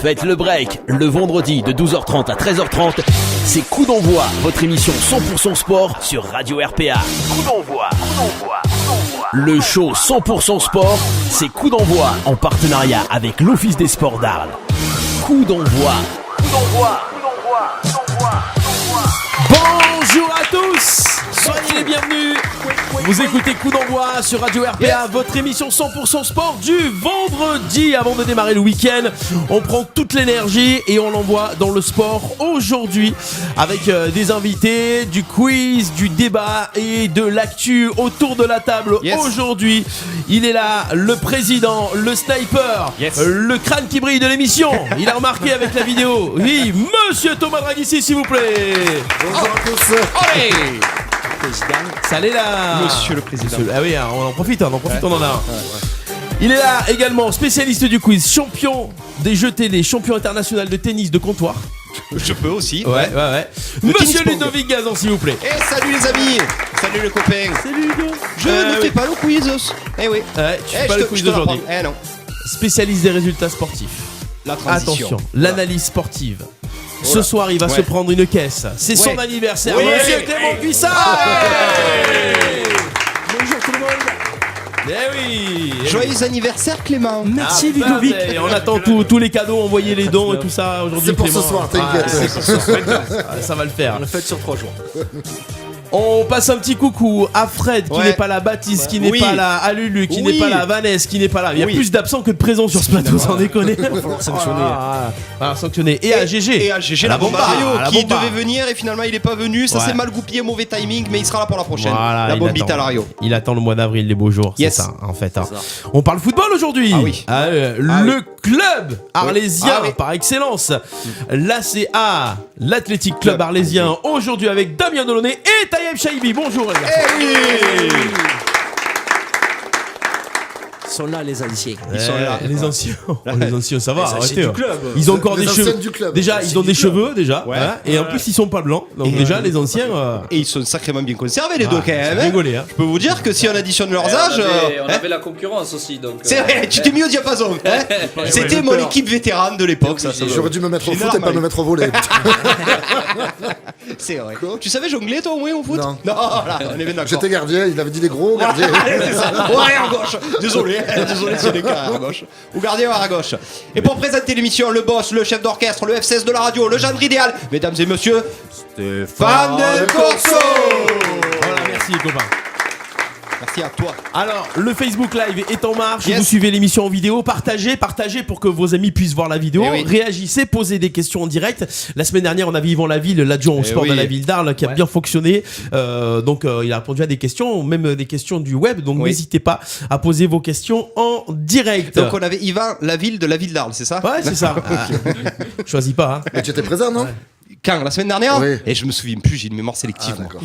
Faites le break le vendredi de 12h30 à 13h30. C'est Coup d'envoi, votre émission 100% sport sur Radio RPA. Coup d'envoi. Le show 100% sport, c'est Coup d'envoi en partenariat avec l'Office des sports d'Arles. Coup d'envoi. Bonjour à tous, soyez les bienvenus. Vous écoutez Coup d'envoi sur Radio RPA, votre émission 100% sport du vendredi. Avant de démarrer le week-end, on prend toute l'énergie et on l'envoie dans le sport aujourd'hui avec des invités, du quiz, du débat et de l'actu autour de la table. Aujourd'hui, il est là, le président, le sniper, le crâne qui brille de l'émission. Il a remarqué avec la vidéo. Oui, monsieur Thomas Dragissi, s'il vous plaît. Bonjour à tous. Allez. Salut là. Monsieur le président. Ah oui, on en profite, on en a un. Il est là également, spécialiste du quiz, champion des jeux télé, champion international de tennis de comptoir. Je peux aussi. Ouais. Monsieur Ludovic Gazan, s'il vous plaît. Et salut les amis. Salut les copains. Salut Ludo. Je ne fais pas le quiz. Eh oui. Tu fais pas le quiz d'aujourd'hui. Non. Spécialiste des résultats sportifs. La transition. Attention, l'analyse sportive. Ce soir, il va se prendre une caisse. C'est son anniversaire. Monsieur Clément Buissard. Bonjour tout le monde. Joyeux anniversaire Clément. Merci Ludovic. On attend tous les cadeaux, envoyer les dons et tout ça aujourd'hui. C'est pour Clément. ce soir, t'inquiète. Ça va le faire. On le fait sur 3 jours. On passe un petit coucou à Fred qui n'est pas là, Baptiste qui n'est pas là, à Lulu qui n'est pas là, Vanessa qui n'est pas là. Il y a plus d'absents que de présents sur ce plateau, sans déconner. Il va falloir sanctionner. Sanctionner. Et à GG. Et à GG la Bombario qui devait venir et finalement il est pas venu. Ça s'est mal goupillé, mauvais timing, mais il sera là pour la prochaine. Voilà, la Bombita Lario. Il attend le mois d'avril, les beaux jours. C'est ça, en fait. On parle football aujourd'hui. Le club arlésien par excellence. L'ACA, l'Athletic Club arlésien. Aujourd'hui avec Damien Delaunay et Taïeb Chaibi. Bonjour les gars. Ils sont là les anciens. Ils sont là. Les anciens. Les anciens, ça va. Arrêtez. Du club. Ils ont encore Les des anciens cheveux. du club. Déjà, ils ont des cheveux déjà. Et en plus, ils sont pas blancs. Donc déjà, les anciens. Et ils sont sacrément bien conservés les deux quand même. Rigolé. Je peux vous dire que si on additionne leurs âges. On avait la concurrence aussi donc. C'est vrai, tu t'es mis au diapason. C'était mon équipe vétérane de l'époque. Ça. J'aurais dû me mettre au foot et pas me mettre au volley. C'est vrai. Tu savais jongler toi au moins au foot? Non. Là, on est bien d'accord. J'étais gardien, il avait dit les gros gardiens. C'est ça. Ouais, à gauche. Désolé c'est les cas à gauche. Ou gardien à gauche. Et pour présenter l'émission, le boss, le chef d'orchestre, le F16 de la radio, le gendre idéal, mesdames et messieurs, Stéphane Del Corso. Voilà, merci les copains. Merci à toi. Alors, le Facebook Live est en marche. Vous suivez l'émission en vidéo. Partagez pour que vos amis puissent voir la vidéo. Réagissez, posez des questions en direct. La semaine dernière, on avait Yvan Laville, l'adjoint au sport de la ville d'Arles, qui a bien fonctionné. Donc, il a répondu à des questions, même des questions du web. Donc, n'hésitez pas à poser vos questions en direct. Donc, on avait Yvan Laville de la ville d'Arles, c'est ça? Ouais, c'est ça. Choisis pas. Mais tu étais présent, non? Quand? La semaine dernière? Oui. Et je me souviens plus, j'ai une mémoire sélective. D'accord.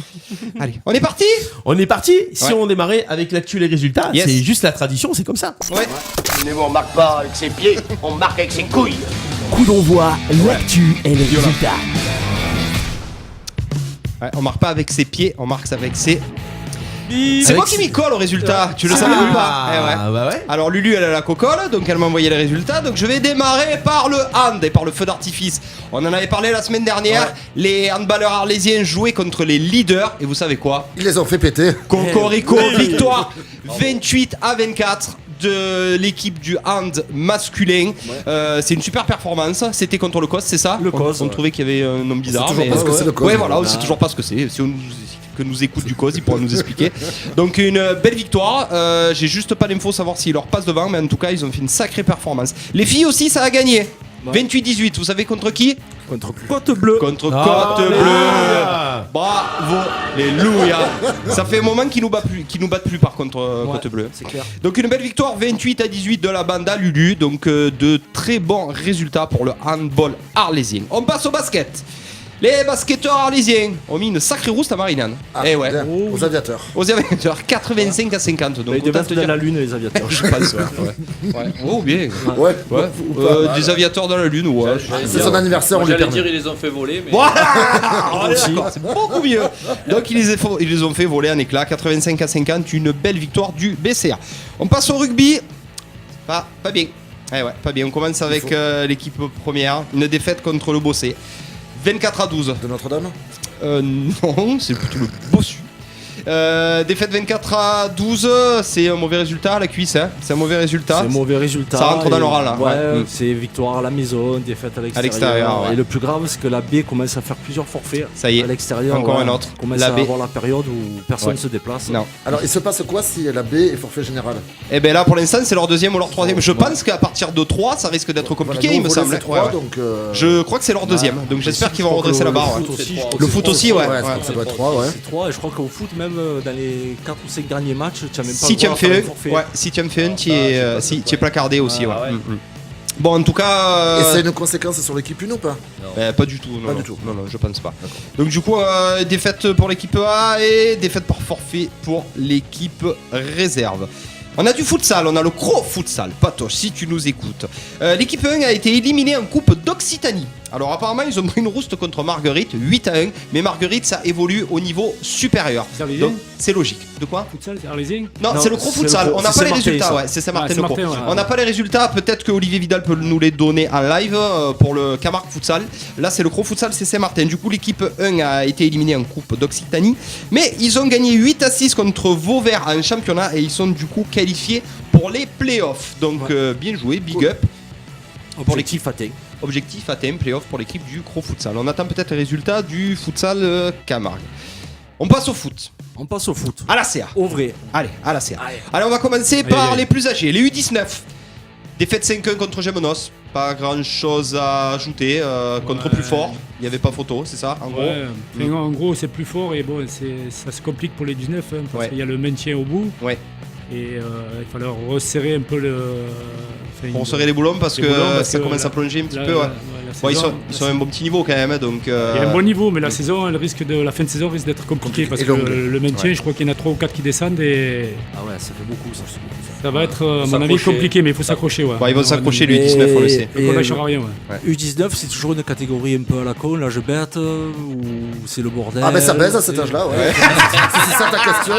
Allez, on est parti? On est parti. Si on démarrait avec l'actu et les résultats, c'est juste la tradition, c'est comme ça. Mais on marque pas avec ses pieds, on marque avec ses couilles. Coup d'envoi, l'actu et les résultats. On marque pas avec ses pieds, on marque avec ses... C'est moi qui m'y colle au résultat, tu le savais ou pas? Bah ouais. Alors Lulu elle a la cocolle, donc elle m'a envoyé les résultats. Donc je vais démarrer par le hand et par le feu d'artifice. On en avait parlé la semaine dernière. Les handballeurs arlésiens jouaient contre les leaders. Et vous savez quoi? Ils les ont fait péter. Cocorico, victoire 28-24 de l'équipe du hand masculin. C'est une super performance. C'était contre le COS, c'est ça? Le COS. On trouvait qu'il y avait un nom bizarre. C'est toujours pas ce que c'est le COS. Ouais, voilà, on sait toujours pas ce que c'est. Si on que nous écoute du COS, il pourra nous expliquer. Donc une belle victoire. J'ai juste pas l'info savoir s'ils leur passent devant, mais en tout cas ils ont fait une sacrée performance. Les filles aussi ça a gagné. 28-18, vous savez contre qui? Contre Côte Bleue. Contre Côte Bleue. Bravo, alléluia. Ça fait un moment qu'ils nous battent plus par contre Côte Bleue. C'est clair. Donc une belle victoire 28-18 de la bande à Lulu. Donc de très bons résultats pour le handball arlésien. On passe au basket. Les basketteurs arlésiens ont mis une sacrée rousse à Marignane. Bien, aux aviateurs. Aux aviateurs, 85-50. Donc Ils devaient être dans la lune les aviateurs. je pense, Oh, bien. Ouais. Des aviateurs dans la lune, C'est son anniversaire, on lui J'allais permet. dire ils les ont fait voler mais Voilà. On est d'accord, c'est beaucoup mieux. Donc ils les ont fait voler en éclat, 85-50, une belle victoire du BCA. On passe au rugby. Pas bien. Eh ouais, pas bien. On commence avec l'équipe première. Une défaite contre le Bossé. 24-12. De Notre-Dame. Non, c'est plutôt le Bossu. Défaite 24-12, c'est un mauvais résultat à la cuisse, hein. C'est un mauvais résultat. C'est un mauvais résultat. Ça rentre dans l'oral, là. Ouais, Ouais. c'est victoire à la maison, défaite à l'extérieur. ouais. Et le plus grave, c'est que la B commence à faire plusieurs forfaits. Ça y est, à l'extérieur. encore un autre. Commence La à B. avoir la période où personne ne se déplace. Non. Alors, il se passe quoi si la B est forfait général? Et ben là, pour l'instant, c'est leur deuxième ou leur troisième. Je pense qu'à partir de 3, ça risque d'être compliqué, il me semble. C'est 3, donc, Je crois que c'est leur deuxième, donc j'espère qu'ils vont redresser la barre. Le foot aussi, ouais. Ça doit être 3, ouais. C'est 3, et je crois qu'au foot, même dans les 4 ou 5 derniers matchs, tu n'as même pas Si le tu droit en à faire fais un un, forfait. ouais, si tu en fais un, tu es placardé aussi, ouais. ouais. Bon, en tout cas. Et c'est une conséquence sur l'équipe 1 ou pas? Pas du tout, non. Pas non. du tout. Non, je pense pas. Donc, du coup, défaite pour l'équipe A et défaite par forfait pour l'équipe réserve. On a du futsal, on a le gros futsal, Patoche, si tu nous écoutes. L'équipe 1 a été éliminée en Coupe d'Occitanie. Alors apparemment ils ont pris une rouste contre Marguerite, 8-1, mais Marguerite ça évolue au niveau supérieur. C'est Arlésien Donc c'est logique. De quoi? Futsal, c'est Arlésien. Non, c'est le gros c'est futsal, le gros- on n'a c'est pas les Saint-Martin, résultats, ça. ouais, c'est Saint-Martin Ah, le gros. Saint-Martin, ouais. On n'a pas les résultats, peut-être que Olivier Vidal peut nous les donner en live pour le Camargue Futsal. Là c'est le gros futsal, c'est Saint-Martin. Du coup l'équipe 1 a été éliminée en Coupe d'Occitanie, mais ils ont gagné 8-6 contre Vauvert en championnat et ils sont du coup qualifiés pour les playoffs. Donc bien joué, big up. Pour l'équipe Objectif atteint. Objectif atteint, playoff pour l'équipe du Gros Futsal. On attend peut-être les résultats du Futsal Camargue. On passe au foot. On passe au foot. À la CA. Au vrai. Allez, à la CA. Allez, on va commencer par les plus âgés, les U19. Défaite 5-1 contre Gémenos. Pas grand chose à ajouter. Contre plus fort. Il n'y avait pas photo, c'est ça en gros. Enfin, en gros, c'est plus fort et bon, ça se complique pour les 19 hein, parce Ouais. qu'il y a le maintien au bout. Ouais. Et il fallait resserrer un peu le. Pour serrer les boulons parce Les boulons, que parce ça que commence à plonger un petit peu. Ouais. la Bon, ils saison- sont à un bon petit niveau quand même. Donc, Il y a un bon niveau, mais la saison, la fin de saison risque d'être compliquée parce Et que longue. le maintien, je crois qu'il y en a 3 ou 4 qui descendent et Ah ouais, ça fait beaucoup, ça. ça va être, à mon avis, S'accrocher. compliqué, mais il faut s'accrocher. Ouais. Ils vont s'accrocher, les Et- U19, on le sait. Donc on lâchera rien. Ouais. U19, c'est toujours une catégorie un peu à la con, l'âge bête, ou c'est le bordel. Ah, ben ça baise à cet âge-là, ouais. Si c'est ça ta question.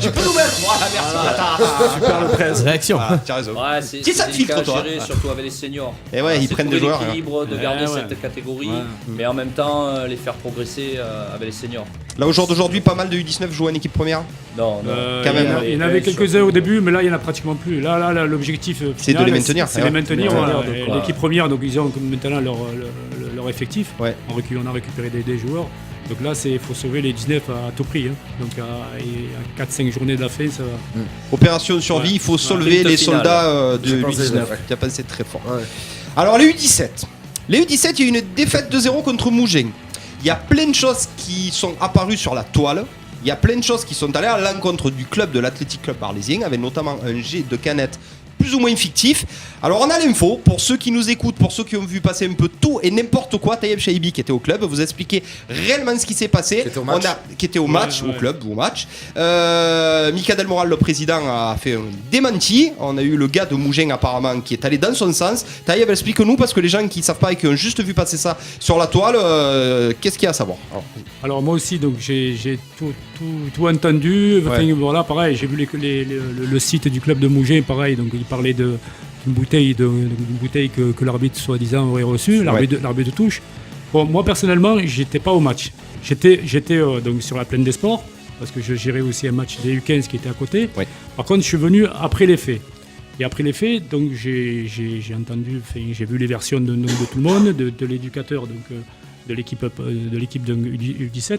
Tu peux nous mettre. Voilà, merci. Super le presse. Réaction. Ah, tu as raison. Ouais, c'est Qui ça te filtre, délicat à toi gérer, surtout avec les seniors. Et ouais, ils C'est prennent des trouver joueurs. l'équilibre de garder Ouais, ouais. cette catégorie, Ouais. mais en même temps les faire progresser avec les seniors. Là, au jour d'aujourd'hui, pas mal de U19 jouent en équipe première. Non, non. Quand même, Il y en avait quelques-uns au début, mais là, il n'y en a pratiquement plus. Là, l'objectif C'est final, de les maintenir, C'est ouais. les maintenir. Ouais. Voilà. Ouais. Et l'équipe première, donc ils ont maintenant leur effectif. Ouais. On a récupéré des joueurs. Donc là, il faut sauver les 19 à tout prix. Hein. Donc à 4-5 journées de la fin, ça va. Opération survie, Ouais. il faut Ouais. soulever Quinte les finale. soldats de J'ai pensé, l'U19. ouais. Tu as pensé très fort. Ouais. Alors, les U17. Les U17, il y a eu une défaite de 0 contre Mougins. Il y a plein de choses qui sont apparues sur la toile. Il y a plein de choses qui sont allées à l'encontre du club de l'Athletic Club Arlésien, avec notamment un jet de canette plus ou moins fictif. Alors on a l'info, pour ceux qui nous écoutent, pour ceux qui ont vu passer un peu tout et n'importe quoi, Taïeb Chaibi qui était au club, vous expliquer réellement ce qui s'est passé. Qui était au match. Qui était au match, Ouais. au club, au match. Mika Del Moral, le président, a fait un démenti. On a eu le gars de Mougins apparemment qui est allé dans son sens. Taïeb, explique-nous, parce que les gens qui ne savent pas et qui ont juste vu passer ça sur la toile, qu'est-ce qu'il y a à savoir? Alors moi aussi, donc j'ai tout entendu. Enfin, voilà, pareil, j'ai vu le site du club de Mougins, pareil. Donc il parlait d'une bouteille, d'une bouteille que l'arbitre soi-disant aurait reçue, l'arbitre de touche. Bon, moi personnellement, j'étais pas au match. J'étais donc sur la plaine des sports parce que je gérais aussi un match des U15 qui était à côté. Ouais. Par contre, je suis venu après les faits. Et après les faits, donc j'ai entendu, enfin, j'ai vu les versions de tout le monde, de l'éducateur, donc de l'équipe de U17,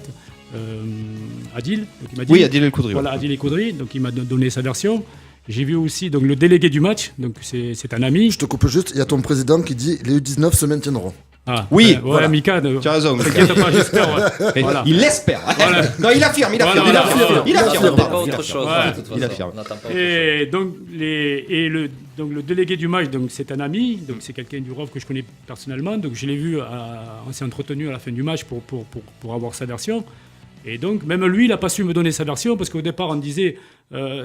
Adil. Donc, il m'a dit, Oui, Adil El Koudri. voilà, Adil Ekoudri, donc il m'a donné sa version. J'ai vu aussi donc le délégué du match, donc c'est un ami. Je te coupe juste, il y a ton président qui dit les U19 se maintiendront. Ah, Oui, ouais, voilà. Mika. Tu as raison. T'inquiète pas, j'espère. Ouais. Voilà. Il l'espère. Voilà. Non, il affirme, il affirme, Voilà, il affirme. Il On affirme. n'attend pas autre chose. Ouais. De toute Il façon. affirme. On n'attend pas autre chose. Et donc, le délégué du match, donc c'est un ami, donc c'est quelqu'un du ROV que je connais personnellement. Donc je l'ai vu, on s'est entretenu à la fin du match pour avoir sa version. Et donc, même lui, il n'a pas su me donner sa version parce qu'au départ, on disait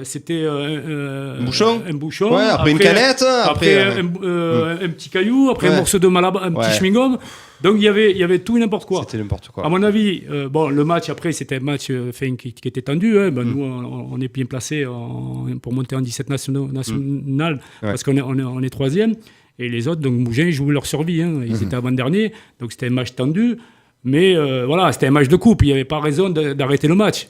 c'était Un bouchon. un bouchon. Ouais, après une canette. Après un petit caillou, après Ouais. un morceau de malabar, un Ouais. petit chewing-gum. Donc il y avait tout et n'importe quoi. C'était n'importe quoi. À mon avis, bon, le match après, c'était un match qui était tendu. Hein. Ben, nous, on est bien placés pour monter en 17 national Ouais. parce qu'on est troisième. Et les autres, donc Mougins, jouaient leur survie. Hein. Ils étaient avant-derniers, donc c'était un match tendu. Mais voilà, c'était un match de coupe. Il n'y avait pas raison d'arrêter le match.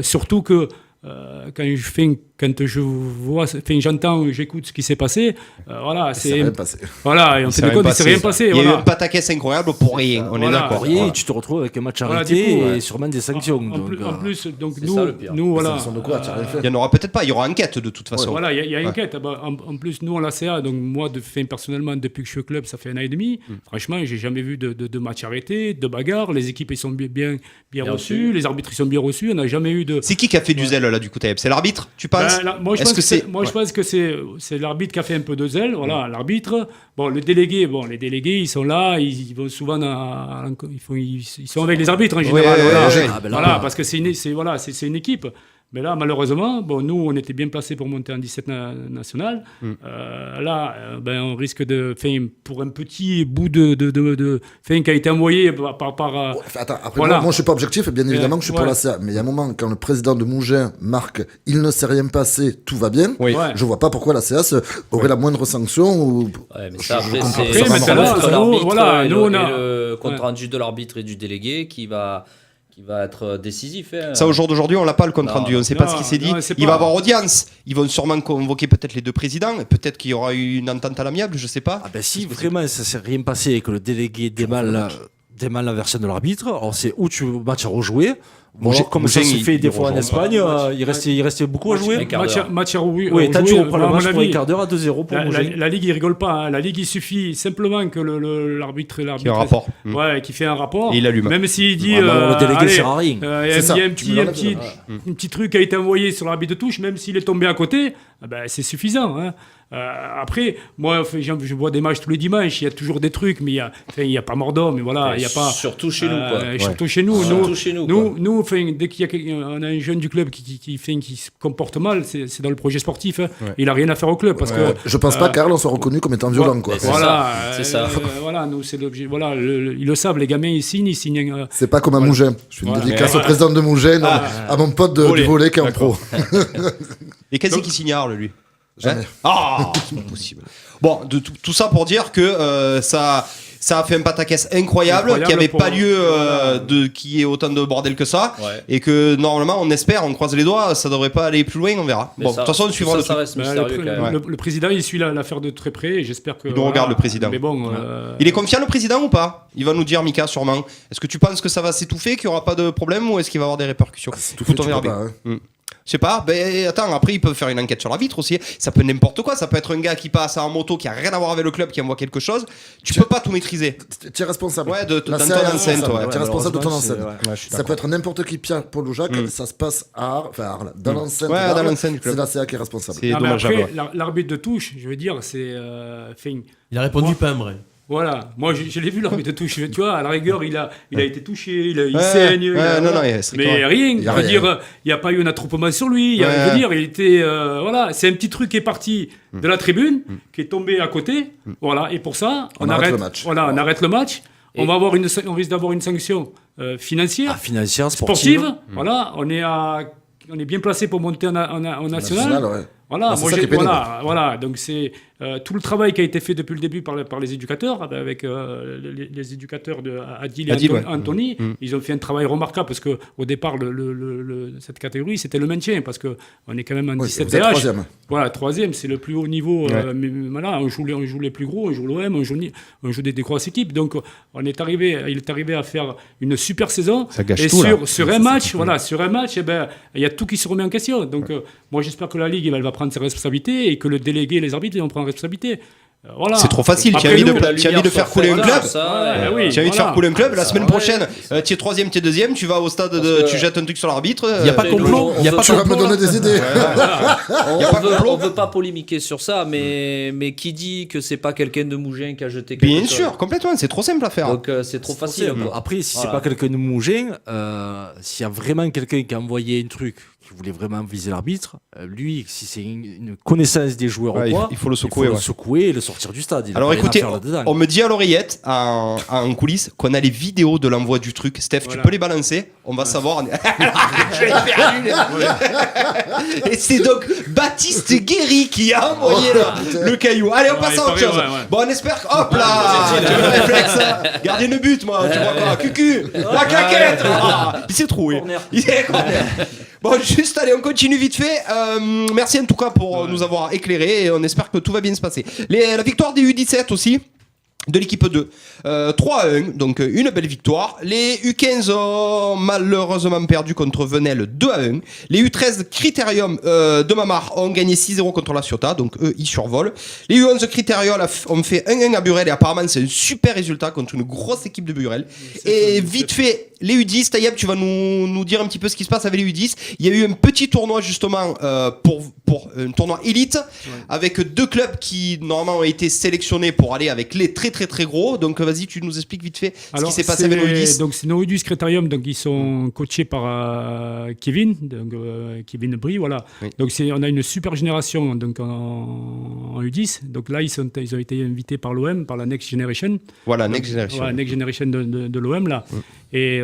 Surtout que quand je vois, j'entends, j'écoute ce qui s'est passé, voilà, C'est rien passé. Voilà, et on fait de compte, il s'est rien passé. Il y a eu Voilà. un pataquès incroyable pour rien, on est Voilà. d'accord. Rien, Voilà. tu te retrouves avec un match Voilà, arrêté du coup, et sûrement des sanctions. En donc, plus, donc c'est ça, le pire. nous, voilà. Sanction de quoi, tu as rien fait. Il y en aura peut-être pas, il y aura enquête de toute façon. Voilà, il y a une enquête. En plus, nous, en l'ACA, donc moi, personnellement, depuis que je suis au club, ça fait 1 an et demi. Franchement, j'ai jamais vu de match arrêté, de bagarre. Les équipes, ils sont bien reçues. reçues. Les arbitres, ils sont bien reçus. On n'a jamais eu de... C'est qui a fait du zèle là du coup, Taïeb? C'est l'arbitre, tu penses? Moi, je Est-ce pense que que c'est- je pense que c'est l'arbitre qui a fait un peu de zèle. Voilà, l'arbitre. Bon, les délégués, ils sont là. Ils vont souvent ils sont avec les arbitres en général. Ouais, voilà. ouais. Ah, ben là, Voilà, parce que c'est une équipe. Mais là, malheureusement, nous, on était bien placés pour monter en 17 national. Là, on risque de faire pour un petit bout de fin qui a été envoyé par Attends, après, Voilà. moi, je suis pas objectif, bien évidemment que je suis pour ouais. la CA. Mais il y a un moment, quand le président de Mougins marque « Il ne s'est rien passé, tout va bien Oui. Ouais. je vois pas pourquoi la CA aurait la moindre sanction ou... Ouais, mais ça, après, comprends c'est pas. Après, mais ça va, entre nous, l'arbitre voilà, et nous, on a- le compte rendu de l'arbitre et du délégué qui va être décisif. Hein. Ça, au jour d'aujourd'hui, on l'a pas le compte Non, rendu, on ne sait pas non, ce qui s'est dit. non, c'est Il pas- va avoir audience. Ils vont sûrement convoquer peut-être les deux présidents. Et peut-être qu'il y aura eu une entente à l'amiable, je sais pas. Ah ben si vraiment ça s'est rien passé et que le délégué démale la version de l'arbitre, on sait où tu match à rejouer. Bon, Mougins, comme ça se il- fait des il fois en rejoint Espagne, il restait beaucoup à jouer. Un quart d'heure. match à rejouer. Oui, t'as dû reprendre à le mon match pour un avis. quart d'heure à 2-0 pour La Mougins. Ligue, il rigole pas. Hein. La Ligue, il suffit simplement que l'arbitre, Qu'il y a un rapport. ouais, qui fait un rapport. Et il allume. Même s'il dit, Ah, bah, le délégué allez, sert à rien. il y a C'est ça. un Tu me l'enlèves petit, de là. un petit truc qui a été envoyé sur l'arbitre de touche, même s'il est tombé à côté, c'est suffisant. Hein. Après, moi, je vois des matchs tous les dimanches. Il y a toujours des trucs, mais il y a pas mort d'homme. Voilà, il y a pas. Surtout chez nous, quoi. Surtout chez nous. Surtout chez nous, Nous, dès qu'il y a on a un jeune du club qui se comporte mal, c'est dans le projet sportif. Hein. Il a rien à faire au club parce que. Je pense pas qu'Arles soit reconnu comme étant violent, quoi. c'est Voilà, c'est ça. Voilà, nous c'est l'objet. Voilà, ils le savent, les gamins ils signent. C'est pas comme à Mougins. Je fais une Voilà. dédicace au président de Mougins, non, à mon pote du volley qui est en pro. Et qu'est-ce qu'il signe Arles, lui? Jamais. Ah, c'est pas possible. Bon, tout ça pour dire que ça a fait un pataquès incroyable, qui n'avait pas lieu qu'il y ait autant de bordel que ça, Ouais. et que normalement, on espère, on croise les doigts, ça devrait pas aller plus loin, on verra. Mais Bon, de ça- toute façon, on tout suivra ça, le ça truc. reste Ben, mystérieux quand même. le président il suit l'affaire de très près et j'espère que. Il nous regarde, le président. Mais bon. Il est confiant, le président, ou pas? Il va nous dire, Mika, sûrement. Est-ce que tu penses que ça va s'étouffer, qu'il n'y aura pas de problème, ou est-ce qu'il va y avoir des répercussions? Tout fait, Écoute, on tu verra peux bien. pas, hein. Je sais pas, attends, après ils peuvent faire une enquête sur l'arbitre aussi. Ça peut être n'importe quoi, ça peut être un gars qui passe en moto qui a rien à voir avec le club, qui envoie quelque chose. Tu peux pas tout maîtriser. Tu es responsable. Ouais, La dans CA ton est enceinte, responsable. ouais. Tu es responsable de ton malheureusement, enceinte. c'est- Ouais, je suis Ça peut être n'importe qui, Pierre, Paul Loujac, ça se passe à Arles, dans l'enceinte. Ouais, d'Arles, dans l'enceinte du club. C'est la CA qui est responsable. C'est Non, mais dommageable. après, l'arbitre de touche, je veux dire, c'est. Il a répondu pas vrai. Voilà, moi je l'ai vu l'arbitre de touche, tu vois, à la rigueur il a été touché, il Ouais, saigne, ouais, non, il y a strictement mais rien, Il y a je veux rien. dire, il n'y a pas eu un attroupement sur lui, je Ouais. veux dire, il était, voilà, c'est un petit truc qui est parti de la tribune, qui est tombé à côté, voilà, et pour ça, On arrête le match. Voilà, on arrête le match, Et- on risque d'avoir une sanction financière, Financière, sportive, voilà, on est bien placé pour monter en national. National, ouais. Voilà, Bah, c'est moi ça qui est pénible. voilà, donc c'est tout le travail qui a été fait depuis le début par les éducateurs, avec les éducateurs de Adil et Adil, ouais. Anthony. Ils ont fait un travail remarquable parce que au départ, cette catégorie, c'était le maintien parce que on est quand même en Oui, 17 vous êtes DH. troisième. Voilà, troisième, c'est le plus haut niveau. Ouais. Mais voilà, on joue les plus gros, on joue l'OM, on joue des grosses équipes. Donc, il est arrivé à faire une super saison. Ça gâche et tout, là. sur un match, voilà, sur un match, eh ben, il y a tout qui se remet en question. Donc, moi, j'espère que la Ligue, elle va prendre ses responsabilités et que le délégué et les arbitres ils vont prendre responsabilité. Voilà. C'est trop facile, tu Après, as envie nous, de faire couler un club. oui, Tu as envie de faire voilà. couler un club, la semaine Ouais. prochaine, tu es troisième, tu es deuxième, tu vas au stade, que- tu jettes un truc sur l'arbitre. Il n'y a pas Après, complot. nous, Il y a on pas Tu vas me complot, donner là. des idées. On veut pas polémiquer sur ça, mais qui dit que c'est pas quelqu'un de Mougins qui a jeté quelque Bien chose. sûr, complètement, c'est trop simple à faire. Donc c'est trop facile. quoi. Après, si Voilà. c'est pas quelqu'un de Mougins, s'il y a vraiment quelqu'un qui a envoyé un truc qu'il qu'il voulait vraiment viser l'arbitre, lui, si c'est une connaissance des joueurs Ouais, ou quoi, il faut le secouer, le ouais. secouer et le sortir du stade. Il a Alors pas rien à écoutez, faire là-dedans. on me dit à l'oreillette, en coulisses, qu'on a les vidéos de l'envoi du truc. Steph, tu Voilà. peux les balancer. On va savoir. Je l'ai perdu. Et c'est donc Baptiste Guéry qui a envoyé le caillou. Allez, on passe à autre chose. Bon, on espère que... Hop là, tu veux le réflexe. Gardien de but, moi. Tu vois quoi? Cucu. La claquette. Ah, il s'est trouvé. Il est corner. Bon, juste, allez, on continue vite fait. Merci en tout cas pour nous avoir éclairés et on espère que tout va bien se passer. La victoire des U17 aussi. De l'équipe 2, 3-1, donc une belle victoire. Les U15 ont malheureusement perdu contre Venelle 2-1. Les U13 Critérium de Mamar ont gagné 6-0 contre la Ciotat, donc eux ils survolent. Les U11 Critérium ont fait 1-1 à Burel et apparemment c'est un super résultat contre une grosse équipe de Burel. Et vite fait, les U10, Taïeb, tu vas nous dire un petit peu ce qui se passe avec les U10. Il y a eu un petit tournoi justement pour un tournoi élite avec 2 clubs qui normalement ont été sélectionnés pour aller avec les très gros. Donc vas-y, tu nous expliques vite fait ce qui s'est passé avec les U10. Donc c'est nos U10 Critérium, donc ils sont coachés par Kevin, donc Kevin Brie, voilà. Oui. Donc on a une super génération donc en U10. Donc là ils ont été invités par l'OM, par la Next Generation. Voilà, Donc, Next Generation. Voilà, Next Generation de l'OM là. Et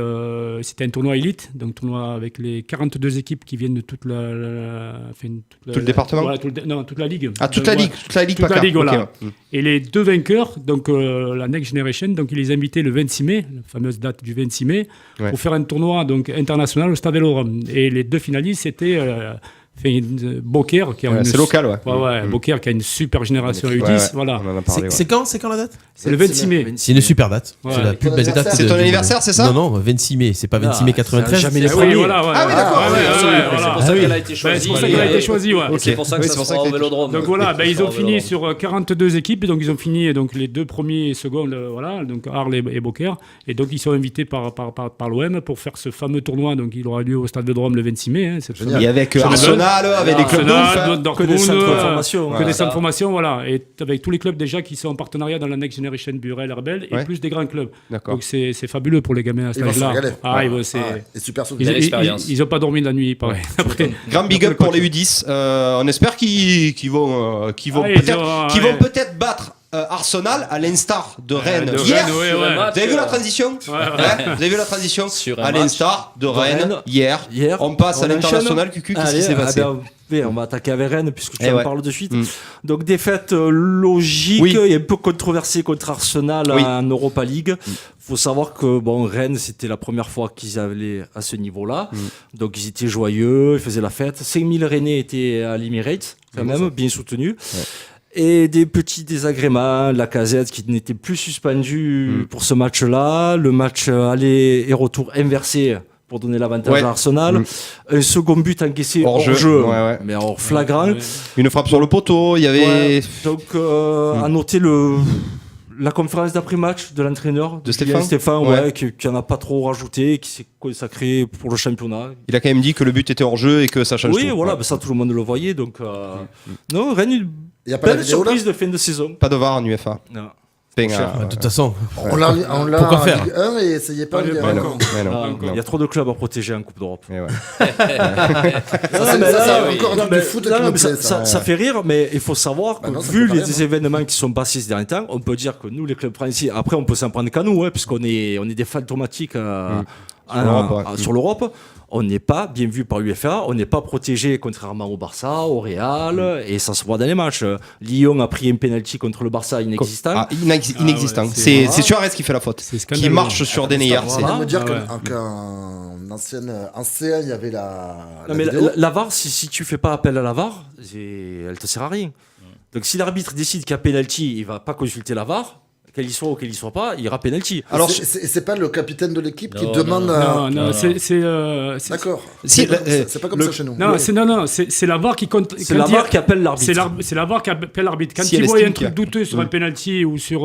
c'était un tournoi élite, donc tournoi avec les 42 équipes qui viennent de toute Tout le département. Voilà, toute la ligue. Ah, toute Donc, la ligue, toute la ligue, toute pas la ligue, ok, voilà. ouais. Et les 2 vainqueurs, donc la Next Generation, donc il les a invités le 26 mai, la fameuse date du 26 mai, Ouais. pour faire un tournoi donc international au Stade Vélodrome. Et les 2 finalistes, c'était Beaucaire, qui a Ouais, une c'est local, ouais. Beaucaire qui a une super génération U10, Ouais, voilà. on en a parlé, ouais. C'est quand la date? C'est le 26 mai. C'est une super date. Ouais. C'est la plus belle date. C'est ton anniversaire, c'est ça? Non, 26 mai. C'est pas 26 mai 93. jamais les Ah oui, premiers. voilà, ouais. Ah oui, d'accord. Ouais, ouais, absolument. voilà. C'est pour ça Ah oui. qu'elle a été Ouais, choisie. c'est pour ça qu'elle a été choisie, ouais. Et c'est pour ça que Oui, ça c'est pour ça sera que au t'as- Vélodrome. Donc voilà, Ça ils sera ont au fini Vélodrome. sur 42 équipes, donc ils ont fini donc les 2 premiers et secondes, voilà, donc Arles et Beaucaire, et donc ils sont invités par l'OM pour faire ce fameux tournoi, donc il aura lieu au Stade Vélodrome le 26 mai. Hein, cette Et avec Arsenal, avec des clubs de ouf, hein. Arsenal, Dortmund, Que des centres de formation. que des centres de formation, voilà, et avec tous les clubs déjà qui sont en partenariat dans la Next Generation Burel, Herbel, et Ouais. plus des grands clubs. D'accord. Donc c'est fabuleux pour les gamins à cet Ils vont se âge-là. régaler. Ah, ils vont- c'est- Et super ils, souvenir. Belle expérience. ils ont pas dormi de la nuit, pareil. Après, Grand big up pour les U10. On espère qu'ils vont Ah, ils ont, peut-être battre Arsenal à l'instar de Rennes de hier. Rennes, ouais, Sur un ouais. match, Vous avez vu la transition? ouais. Ouais, vous avez vu la transition? Sur un À match. l'instar de Rennes Rennes. hier. Hier, On passe à on l'international. enchaîne. Cucu, qu'est-ce qui Allez, s'est passé? on va attaquer avec Rennes puisque tu Eh en ouais. parles de suite. Mm. Donc défaite logique Oui. et un peu controversée contre Arsenal Oui. en Europa League. Faut savoir que bon, Rennes c'était la première fois qu'ils allaient à ce niveau-là. Donc ils étaient joyeux, ils faisaient la fête. 5000 Rennais étaient à l'Emirates quand même, bien soutenus. Et des petits désagréments, Lacazette qui n'était plus suspendu pour ce match-là, le match aller et retour inversé pour donner l'avantage Ouais. à Arsenal, un second but encaissé hors Hors-jeu. jeu, Ouais, ouais. mais hors flagrant. Ouais. Une frappe sur le poteau. Il y avait. Ouais. Donc à noter la conférence d'après-match de l'entraîneur De Julien Stéphane ouais, Ouais. qui en a pas trop rajouté, qui s'est consacré pour le championnat. Il a quand même dit que le but était hors jeu et que ça change Oui, tout. voilà, Ouais. bah, ça tout le monde le voyait. Donc non, Rennes, une Il n'y a pas la belle vidéo là surprise de fin de saison. Pas de VAR en UEFA. Non. Ben, De toute façon, On l'a Pourquoi en faire Ligue 1 et essayez pas en Ligue 1. mais non, Encore. mais non, Ah, non. il y a trop de clubs à protéger en Coupe d'Europe. Mais ouais. C'est encore un truc du foot qui non, me mais plaît, ça fait rire, mais il faut savoir que Bah non, ça vu fait pas les rire, événements qui sont passés ces derniers temps, on peut dire que nous, les clubs français, après on peut s'en prendre qu'à nous, puisqu'on est des fantomatiques l'Europe, ouais. sur l'Europe. On n'est pas bien vu par l'UEFA, on n'est pas protégé contrairement au Barça, au Real, et ça se voit dans les matchs. Lyon a pris un penalty contre le Barça inexistant. Ah, inexistant. ouais, c'est c'est- Suarez qui fait la faute. C'est qui scandaleux. marche sur des Neyer. Voilà. C'est de me dire Ah ouais. qu'en ancienne en C1, il y avait la Non, mais vidéo. la VAR, si tu fais pas appel à la VAR, elle te sert à rien. Donc si l'arbitre décide qu'il y a penalty, il va pas consulter la VAR, qu'elle y soit ou qu'elle y soit pas, il y aura penalty. Alors, C'est pas le capitaine de l'équipe qui Non, demande Non, non, c'est D'accord. Si, C'est pas comme le- ça chez nous. non, c'est la VAR qui compte. C'est quand la il y a- VAR qui appelle l'arbitre. C'est la VAR qui appelle l'arbitre. Quand Si il elle voit estime un truc qu'il y a- douteux sur un penalty ou sur.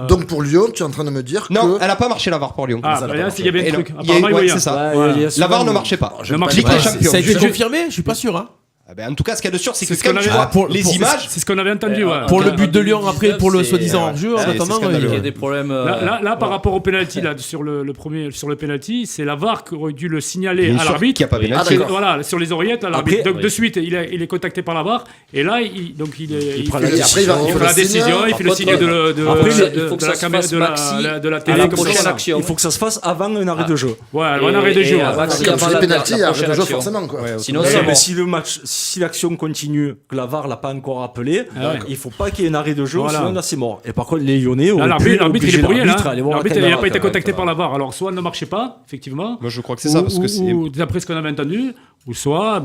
Donc pour Lyon, tu es en train de me dire non, que elle a pas marché la VAR pour Lyon. Ah, ça, bah là, là, il y avait Et un non, truc. il y a eu- Apparemment, ouais, il y a- c'est ça. Ouais, Voilà. il y a La VAR souvent- ne marchait pas. Ne marchait Ligue pas. des Champions. ça a été Juste- confirmé? Je suis pas sûr. Hein. En tout cas, ce qu'il y a de sûr, c'est que ce quand qu'on tu avait- vois pour- les pour- images. C'est ce qu'on avait entendu. ouais. Pour le en but de Lyon, après 2019, pour le c'est- soi-disant hors-jeu, en c'est attendant. scandaleux. Il y a des problèmes. Là, par rapport au penalty, là, sur le premier, sur le penalty, c'est la VAR qui aurait dû le signaler Bien à sûr l'arbitre. qu'il y a pas Oui. pénalty. d'accord. Voilà, sur les oreillettes, à l'arbitre. Après- Donc de suite, il est contacté par la VAR. Et là, il prend fait la Et après, il va- il il fait fait la le signe. décision, il Par fait le contre, signe de après, il faut que de la ça se caméra fasse de maxi la à télé. la comme prochaine ça. action. Il faut que ça se fasse avant un arrêt de jeu. Ouais, un arrêt de Et jeu. à ouais. maxi Comme avant tu dis, la penalty, il y a prochaine arrêt de jeu action. forcément, quoi. Sinon, Ouais, c'est mais mort. si l'action continue, que la VAR l'a pas encore appelé, Ah ouais. il faut pas qu'il y ait un arrêt de jeu, Voilà. sinon là c'est mort. Et par contre, les Lyonnais Là, auraient pu l'arbitre, il obliger est pour rien. l'arbitre à aller voir la L'arbitre, il n'a caméra, pas été quand même. contacté par la VAR. Alors, soit elle ne marchait pas, effectivement. Moi, je crois que c'est ça, parce que c'est. Ou d'après ce qu'on avait entendu, ou soit,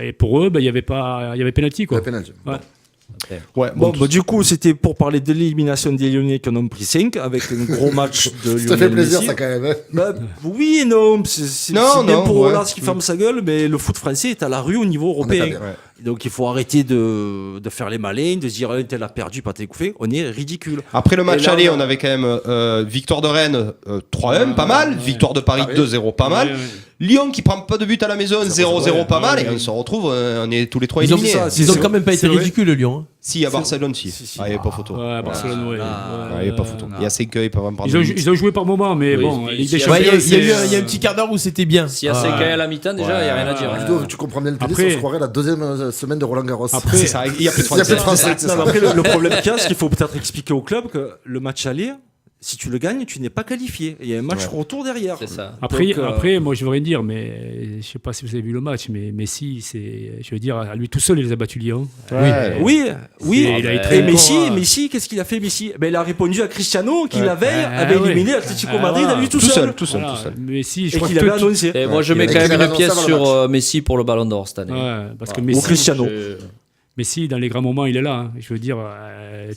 et pour eux, il y avait penalty, quoi. Le penalty. Ouais. Ouais, Bon, bon, bah, du coup, c'était pour parler de l'élimination des Lyonnais qui en ont pris 5 avec un gros match de Ça fait Lionel plaisir, Messi. ça, quand même. Hein. Bah, oui et non, c'est Non, bien non, pour ouais. Olas qui ferme sa gueule, mais le foot français est à la rue au niveau européen. d'accord. Ouais. Donc il faut arrêter de faire les malins, de se dire un tel a perdu, pas tel couffé. On est ridicule. Après le match Et là, aller, on a- on avait quand même victoire de Rennes 3-1, pas mal. Victoire de Paris 2-0, pas mal. Ouais, ouais. Lyon qui prend pas de but à la maison, 0-0, pas mal. Et on se retrouve, on est tous les trois Ils ont, éliminés. ils ont quand même pas été c'est vrai. ridicules, Lyon. hein. Si, à Barcelone, si. Si. Ah, il n'y avait pas photo. Ouais, Barcelone, ouais. Ah, il n'y avait pas photo. Il y a 5 ils peuvent en prendre. Ils ont joué par moment, mais Oui, bon, mais Ligue s'il des y a- Ouais, Champions. il y a un petit quart d'heure où c'était bien. S'il y a Ouais. 5 à la mi-temps, déjà, il n'y a rien à dire. Ludo, tu comprends bien le tennis, Après- on se croirait la deuxième semaine de Roland Garros. Après- C'est ça, il y a plus de Il y a plus de Français. Français, c'est Non, ça. mais après, le problème qu'il y a, c'est qu'il faut peut-être expliquer au club que le match aller, si tu le gagnes, tu n'es pas qualifié. Il y a un match retour derrière. C'est ça. Après, Donc, après, moi je veux rien dire, mais je sais pas si vous avez vu le match, mais Messi, je veux dire, à lui tout seul, il les a battus Lyon. Ouais. Oui, oui. Il a été Et très Messi, fort, Messi, qu'est-ce qu'il a fait, Messi? Ben, il a répondu à Cristiano qui la veille Ah, avait ouais. éliminé Atlético Ah, Madrid voilà. à lui tout Tout seul. seul, tout seul, Voilà. tout seul. Messi, je Et crois qu'il que avait annoncé. Et moi, je il mets avait quand même écrit une pièce avant le sur match. Messi pour le Ballon d'Or cette année. Ouais, parce que Ou Ou Messi, Cristiano. Messi, dans les grands moments, il est là. Hein. Je veux dire.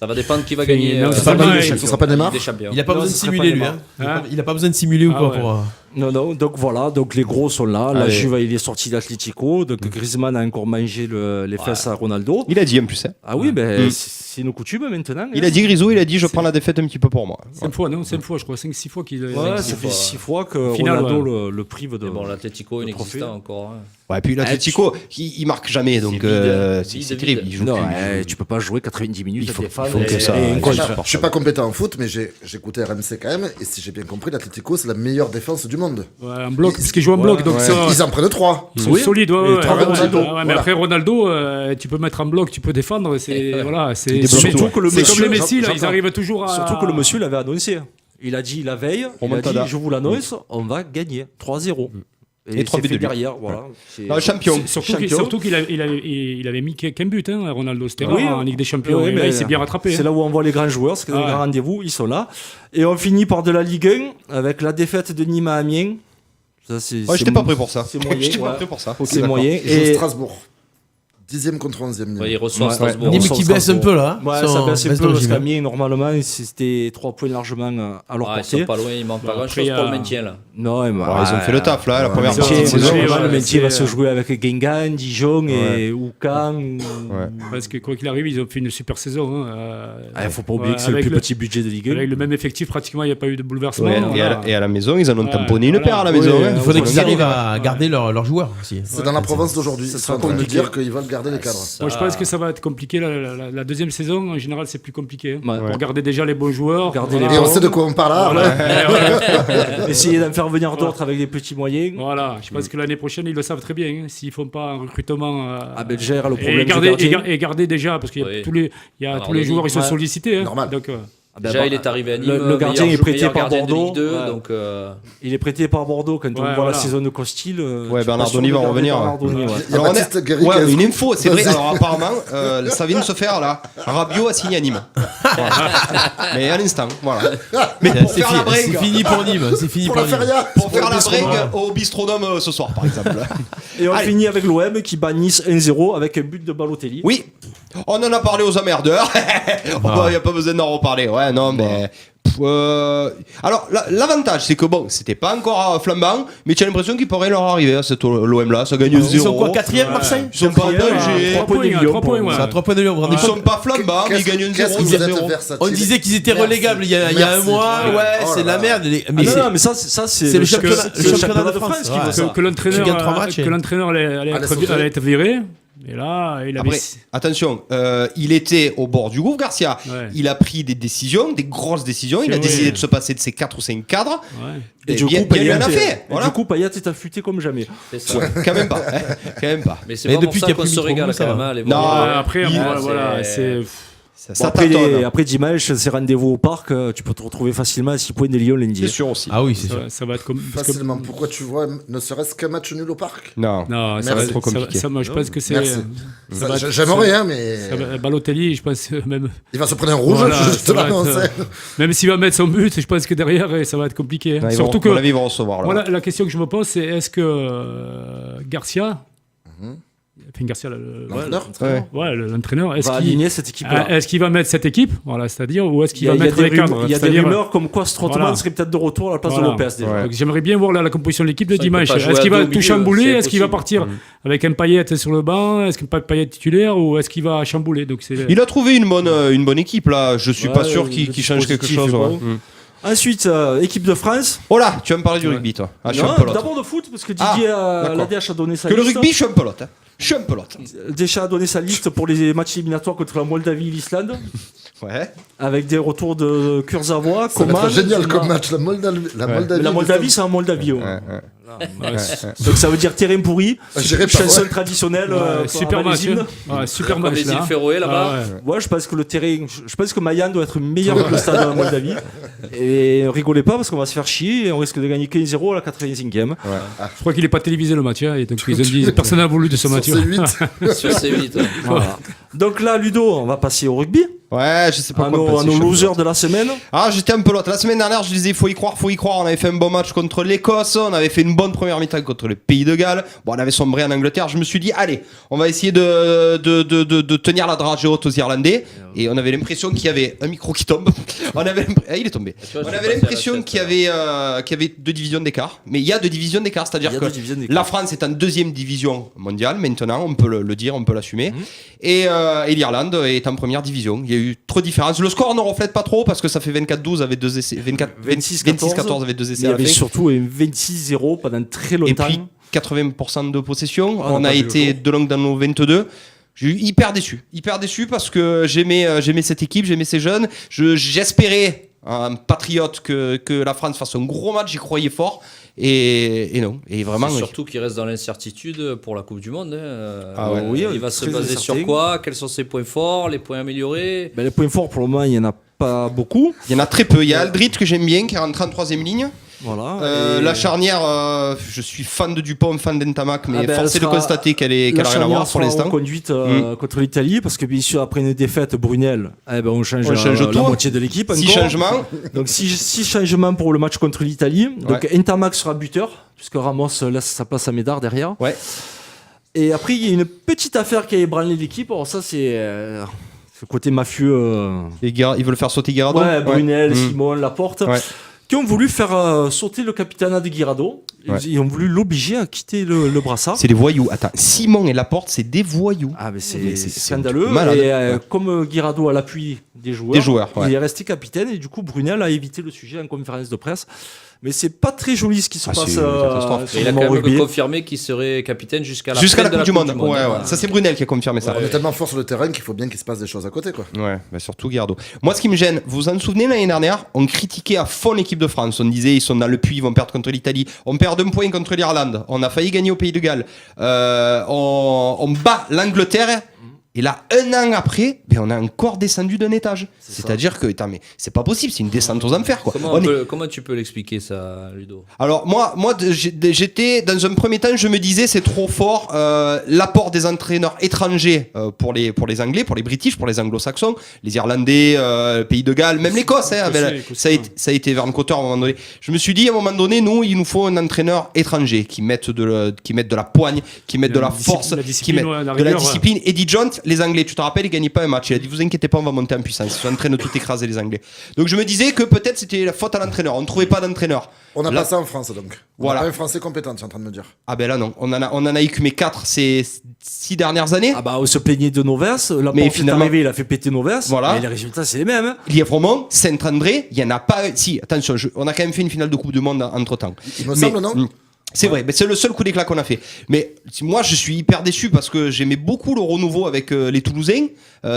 Ça va dépendre qui va Fait- gagner. non, c'est pas mal, Neymar. Ce sera pas Neymar. Des champions. Il a pas Non, besoin de ce serait simuler, pas lui. Neymar. Hein. Il a pas besoin de simuler ou Ah quoi ouais. pour. Non, donc voilà, donc les gros sont là. La Allez. Juve, il est sorti d'Atlético. Donc Griezmann a encore mangé les fesses à Ronaldo. Il a dit en plus. Hein. Ah oui, ben c'est une coutume maintenant. Il a dit Grisou, il a dit je prends la défaite un petit peu pour moi. 5 fois, non 5 fois, je crois. 5-6 fois qu'il. Ouais, Cinq, ça six fait fois. 6 fois que Finale, Ronaldo le prive de. Mais bon, l'Atlético le inexistant trophée. encore. hein. Ouais, puis l'Atlético, il marque jamais, donc vide. c'est Vide, terrible. vide. Il joue Non, plus. tu peux pas jouer 90 minutes Il faut- à défendre. il faut que ça- et un Ouais, goal. c'est Je suis pas compétent en foot, mais j'ai écouté RMC quand même, et si j'ai bien compris, l'Atlético, c'est la meilleure défense du monde. Ouais, en bloc, parce qu'ils jouent en bloc, donc ça. Ils en prennent 3. Ils sont Oui. solides, ouais, Et ouais, trois ouais, Ronaldo, ouais, mais voilà. après Ronaldo, tu peux mettre en bloc, tu peux défendre, c'est voilà, c'est débloque c'est- tout. Surtout que le c'est monsieur- comme les Messi, là, ils j'entends. arrivent toujours à. Surtout que le monsieur l'avait annoncé. Il a dit la veille, il a Remontada. dit je vous l'annonce, on va gagner 3-0. Et trois c'est buts fait de lui. derrière, voilà. C'est- Ah, champion. Surtout qu'il avait mis qu'un but, hein, Ronaldo, c'était Oui, rare en Ligue des Champions. oui, et là, mais il s'est bien rattrapé. C'est hein. là où on voit les grands joueurs, c'est que Ah les ouais. grands rendez-vous, ils sont là. Et on finit par de la Ligue 1 avec la défaite de Nîmes à Amiens. Ça, c'est, Ouais, j'étais pas prêt pour ça. c'est moyen, J'étais pas ouais. prêt pour ça. C'est moyen. Ils jouent Et Strasbourg. 10e contre 11e. Ouais, il reçoit Ouais. Strasbourg. Nîmes Nîmes qui sont baisse un peu là. hein. ouais, Ils ça sont- baisse un baissent peu dans le parce gym, hein. qu'Amiens, normalement, c'était 3 points largement à leur Ah, ils portée. sont pas loin, il manque pas Bon, grand après, chose il y a- pour le maintien là. Non, mais, Ouais, ils ont fait le taf là, la première ils ont- partie de ils ont- saison. ouais, le ouais, métier va c'est, se jouer avec Guingamp, Dijon et Oucan. Parce que quoi qu'il arrive, ils ont fait une super saison. Hein, Il faut pas oublier que c'est le avec plus petit budget de Ligue 1. Avec le même effectif, pratiquement, il n'y a pas eu de bouleversement. Ouais, voilà. et à la maison, ils en ont Ouais, tamponné une voilà. paire à la Oui, maison. hein. Il faudrait Faut qu'ils le arrivent dire. à garder leurs joueurs aussi. C'est dans la Provence d'aujourd'hui. Ils sont en train de nous compliqué. dire qu'ils veulent garder les cadres. Moi, je pense que ça va être compliqué. La deuxième saison, en général, c'est plus compliqué. hein. Ouais. Pour garder déjà les bons joueurs. Garder voilà. les Et on bons. sait de quoi on parle là. Voilà. Essayer d'en faire venir d'autres avec des petits moyens. Voilà, je pense que l'année prochaine, ils le savent très bien. Hein, s'ils font pas un recrutement. Ah ben, gère le et problème garder, du gardien. et garder déjà, parce qu'il y a Oui. tous les, il y a Alors, tous les Denis, joueurs, ils sont ouais. sollicités. Hein. Normal. Donc, Ah ben, Déjà, bah, il est arrivé à Nîmes. le gardien meilleur est prêté meilleur par gardien de Bordeaux. Ligue 2, Ouais. donc Il est prêté par Bordeaux quand on Ouais, voit voilà. la saison de Costil. Ouais, Bernard Donny va revenir. Il y a Alors, on Baptiste est- Guéry qui ouais, a- une info, c'est vrai. Vas-y. Alors apparemment, ça vient de se faire là. Rabiot a signé à Nîmes. Voilà. Mais à l'instant, voilà. Mais pour C'est faire la fini, c'est break, fini pour Nîmes. C'est fini Pour pour la Nîmes. feria. pour faire la Bistronome. break au Bistronome ce soir, par exemple. Et on Allez. finit avec l'OM qui bat Nice 1-0 avec un but de Balotelli. Oui, on en a parlé aux emmerdeurs. Il n'y a pas besoin d'en reparler. Ouais, non, mais Alors l'avantage c'est que bon, c'était pas encore flambant, mais tu as l'impression qu'il pourrait leur arriver à cette l'OM là, ça gagne 0. Ils sont quoi, 4ème Marseille? Ils sont pas en danger. 3 points, 3 points, ouais. C'est à 3 points de Lyon, vous vous rendez Ils compte? sont pas flambants, mais ils gagnent 0. Qu'est-ce que vous êtes versatile. On disait qu'ils étaient relégables il y a un Merci. mois, ouais, Oh c'est de la là merde. Ah non, mais ça c'est le championnat de France qui Ouais. veut ça. Que Tu gagnes 3 matchs, l'entraîneur allait être viré. Et là, il avait. Après, attention, il était au bord du gouffre, Garcia. Ouais. Il a pris des décisions, des grosses décisions. Il a C'est décidé vrai. de se passer de ses 4 ou 5 cadres. Ouais. Et du bien, coup, bien lui en Payet a fait. Voilà. du coup, Payet est affûté comme jamais. C'est ça. Ouais, quand même pas. Quand même pas. Mais c'est Mais pas depuis pour qu'il y ça a qu'on plus se Mitroglou, régale ça quand va. même. Les Non, voir. Après, il- voilà, c'est. Ça Bon, tâtonne. après dimanche, c'est rendez-vous au parc. Tu peux te retrouver facilement à 6 points des Lyon lundi. C'est sûr aussi. Ah oui, c'est sûr. Ça va être comme. parce que- Facilement. Pourquoi tu vois ne serait-ce qu'un match nul au parc? Non. Non, ça Merci. va Trop compliqué. moi, je pense que c'est. Merci. ça va être- J'aimerais, hein, mais Balotelli, je pense même. il va se prendre un rouge, Voilà, je ça te va l'annonce. être, même s'il va mettre son but, je pense que derrière, ça va être compliqué. Non, Surtout à mon que. avis, ils vont recevoir. Là. Voilà, la question que je me pose, c'est est-ce que Garcia. Enfin, Garcia, L'entraîneur. l'entraîneur, est-ce Va qu'il aligner cette équipe-là. est-ce qu'il va mettre cette équipe, voilà, c'est-à-dire, ou est-ce Il qu'il y a, va il y a mettre des les cadres, il y a des c'est-à-dire- rumeurs comme quoi Strootman Voilà. serait peut-être de retour à la place Voilà. de Lopez. Déjà. Ouais. Donc, j'aimerais bien voir la composition de l'équipe de Ça, il peut dimanche. pas jouer Est-ce à qu'il deux va au tout milieu, chambouler? c'est Est-ce qu'il va possible. partir avec un Payet sur le banc? Est-ce que Payet titulaire ou est-ce qu'il va chambouler? Donc c'est Il a trouvé une bonne équipe là. Je suis Ouais, pas sûr le qu'il change quelque dispositif chose. est Ouais. bon. Ensuite, équipe de France. Oh là, tu vas me parler du rugby toi. Ah, je suis Non, un pelote. d'abord de foot, parce que Didier d'accord. Ladesh a donné sa Que le liste. rugby, je suis un pelote. Hein. Je suis un pelote. Déjà a donné sa liste pour les matchs éliminatoires contre la Moldavie et l'Islande, Ouais. avec des retours de Kurzawa, Ça va Coman. être génial Zuma. comme match. La Moldavie. Mais la Moldavie, c'est en Moldavie. ouais. Donc ça veut dire terrain pourri, J'irai pas. chanson Ouais. traditionnelle, super avant match. les hymnes. Super Comme match. les là, îles hein. Féroé là-bas. Ah ouais. Ouais, je pense que le terrain, je pense que Mayan doit être meilleur que le stade de la Moldavie. Et rigolez pas parce qu'on va se faire chier et on risque de gagner 15-0 à la 85e. Je crois qu'il n'est pas télévisé le match, hein, et donc ils ont dit personne n'a voulu de ce match. Sur C8. Sur C8. Voilà. Donc là, Ludo, on va passer au rugby, Ouais, je sais pas à quoi nos, penser, à je nos suis un losers pelote. de la semaine. Ah, j'étais un pelote. La semaine dernière, je disais faut y croire. On avait fait un bon match contre l'Écosse. On avait fait une bonne première mi-temps contre le Pays de Galles. Bon, on avait sombré en Angleterre. Je me suis dit, allez, on va essayer de tenir la dragée haute aux Irlandais. Et on avait l'impression qu'il y avait un micro qui tombe. Il est tombé. Tu vois, je On suis avait passé l'impression à la qu'il y avait 2 divisions d'écart. Mais il y a 2 divisions d'écart. Il C'est-à-dire y a que deux divisions d'écart. la France est en 2e division mondiale maintenant. On peut le dire, on peut l'assumer. Et l'Irlande est en première division. Il y a eu trop de différences. Le score ne reflète pas trop parce que ça fait 24-12 avec 2 essais. 26-14 avec 2 essais Il y à la avait fin. surtout un 26-0 pendant très Et longtemps. puis 80% de possession. Ah, on on a a pas vu le été jour. de longue dans nos 22. J'ai eu hyper déçu parce que j'aimais cette équipe, j'aimais ces jeunes. J'espérais un patriote que la France fasse un gros match, j'y croyais fort. Et non. Et vraiment. C'est surtout qu'il reste dans l'incertitude pour la Coupe du Monde. Hein. Ah ouais. Oui, il va se très baser incertain. sur quoi? Quels sont ses points forts, les points améliorés? Ben, les points forts, pour le moment, il n'y en a pas beaucoup. Il y en a très peu. Il y a Aldrit que j'aime bien, qui rentre en 3ème ligne. Voilà. Et La charnière, je suis fan de Dupont, fan d'Entamac, mais Ah ben, force est elle de sera- constater qu'elle a la rien à charnière voir pour sera l'instant. reconduite contre l'Italie parce que bien sûr après une défaite Brunel, on change, On change la tout. moitié de l'équipe. 6 encore. changements. Donc 6 changements pour le match contre l'Italie. Donc Ntamak sera buteur puisque Ramos laisse sa place à Médard derrière. Ouais. Et après il y a une petite affaire qui a ébranlé l'équipe. Alors ça c'est le côté mafieux. Ils veulent faire sauter Guirado. Ouais, Brunel, Mm. Simon, Laporte. Ouais. Qui ont voulu faire sauter le capitanat de Guirado. Ouais. Ils ont voulu l'obliger à quitter le brassard. C'est des voyous. Attends, Simon et Laporte, c'est des voyous. Ah mais c'est Mais c'est scandaleux. malade. Et Ouais. comme Guirado a l'appui des joueurs, ouais. il est resté capitaine et du coup Brunel a évité le sujet en conférence de presse. Mais c'est pas très joli ce qui se Ah, passe c'est une catastrophe. sur Et il le a quand moment même rugby. confirmé qu'il serait capitaine jusqu'à la Jusqu'à fin la de Coupe du Monde. Monde. Ouais, ouais. Ça, c'est Brunel qui a confirmé ça. On est tellement fort sur le terrain qu'il faut bien qu'il se passe des choses à côté, quoi. Ouais, bah surtout Guirado. Moi, ce qui me gêne, vous vous en souvenez l'année dernière, on critiquait à fond l'équipe de France. On disait ils sont dans le puits, ils vont perdre contre l'Italie. On perd 1 point contre l'Irlande. On a failli gagner au Pays de Galles. On bat l'Angleterre. Et là, 1 an après, ben, on a encore descendu d'un étage. C'est-à-dire que, attends, mais c'est pas possible, c'est une descente aux enfers, quoi. Comment tu peux l'expliquer ça, Ludo? Alors moi j'étais dans un premier temps, je me disais c'est trop fort l'apport des entraîneurs étrangers pour les Anglais, pour les British, pour les Anglo-Saxons, les Irlandais, le Pays de Galles, même l'Écosse. Ça a été Vern Cotter à un moment donné. Je me suis dit à un moment donné, il nous faut un entraîneur étranger qui mette de la poigne, qui mette de la force, qui mette de la discipline. Eddie Jones, les Anglais, tu te rappelles, ils gagnaient pas un match. Il a dit, vous inquiétez pas, on va monter en puissance. Ils sont en train de tout écraser, les Anglais. Donc je me disais que peut-être c'était la faute à l'entraîneur. On ne trouvait pas d'entraîneur. On n'a Là- pas ça en France, donc. Voilà. On n'a pas un Français compétent, tu es en train de me dire. Ah ben là non, on en a écumé 4 ces 6 dernières années. Ah bah on se plaignait de Novas, la Mais porte est finalement- arrivée, il a fait péter Novas, Voilà. mais les résultats c'est les mêmes. Hein. Lièvremont, Saint-André, il y en a pas. Si, attention, on a quand même fait une finale de Coupe du Monde entre temps. Il me semble, non C'est vrai, mais c'est le seul coup d'éclat qu'on a fait. Mais moi, je suis hyper déçu parce que j'aimais beaucoup le renouveau avec les Toulousains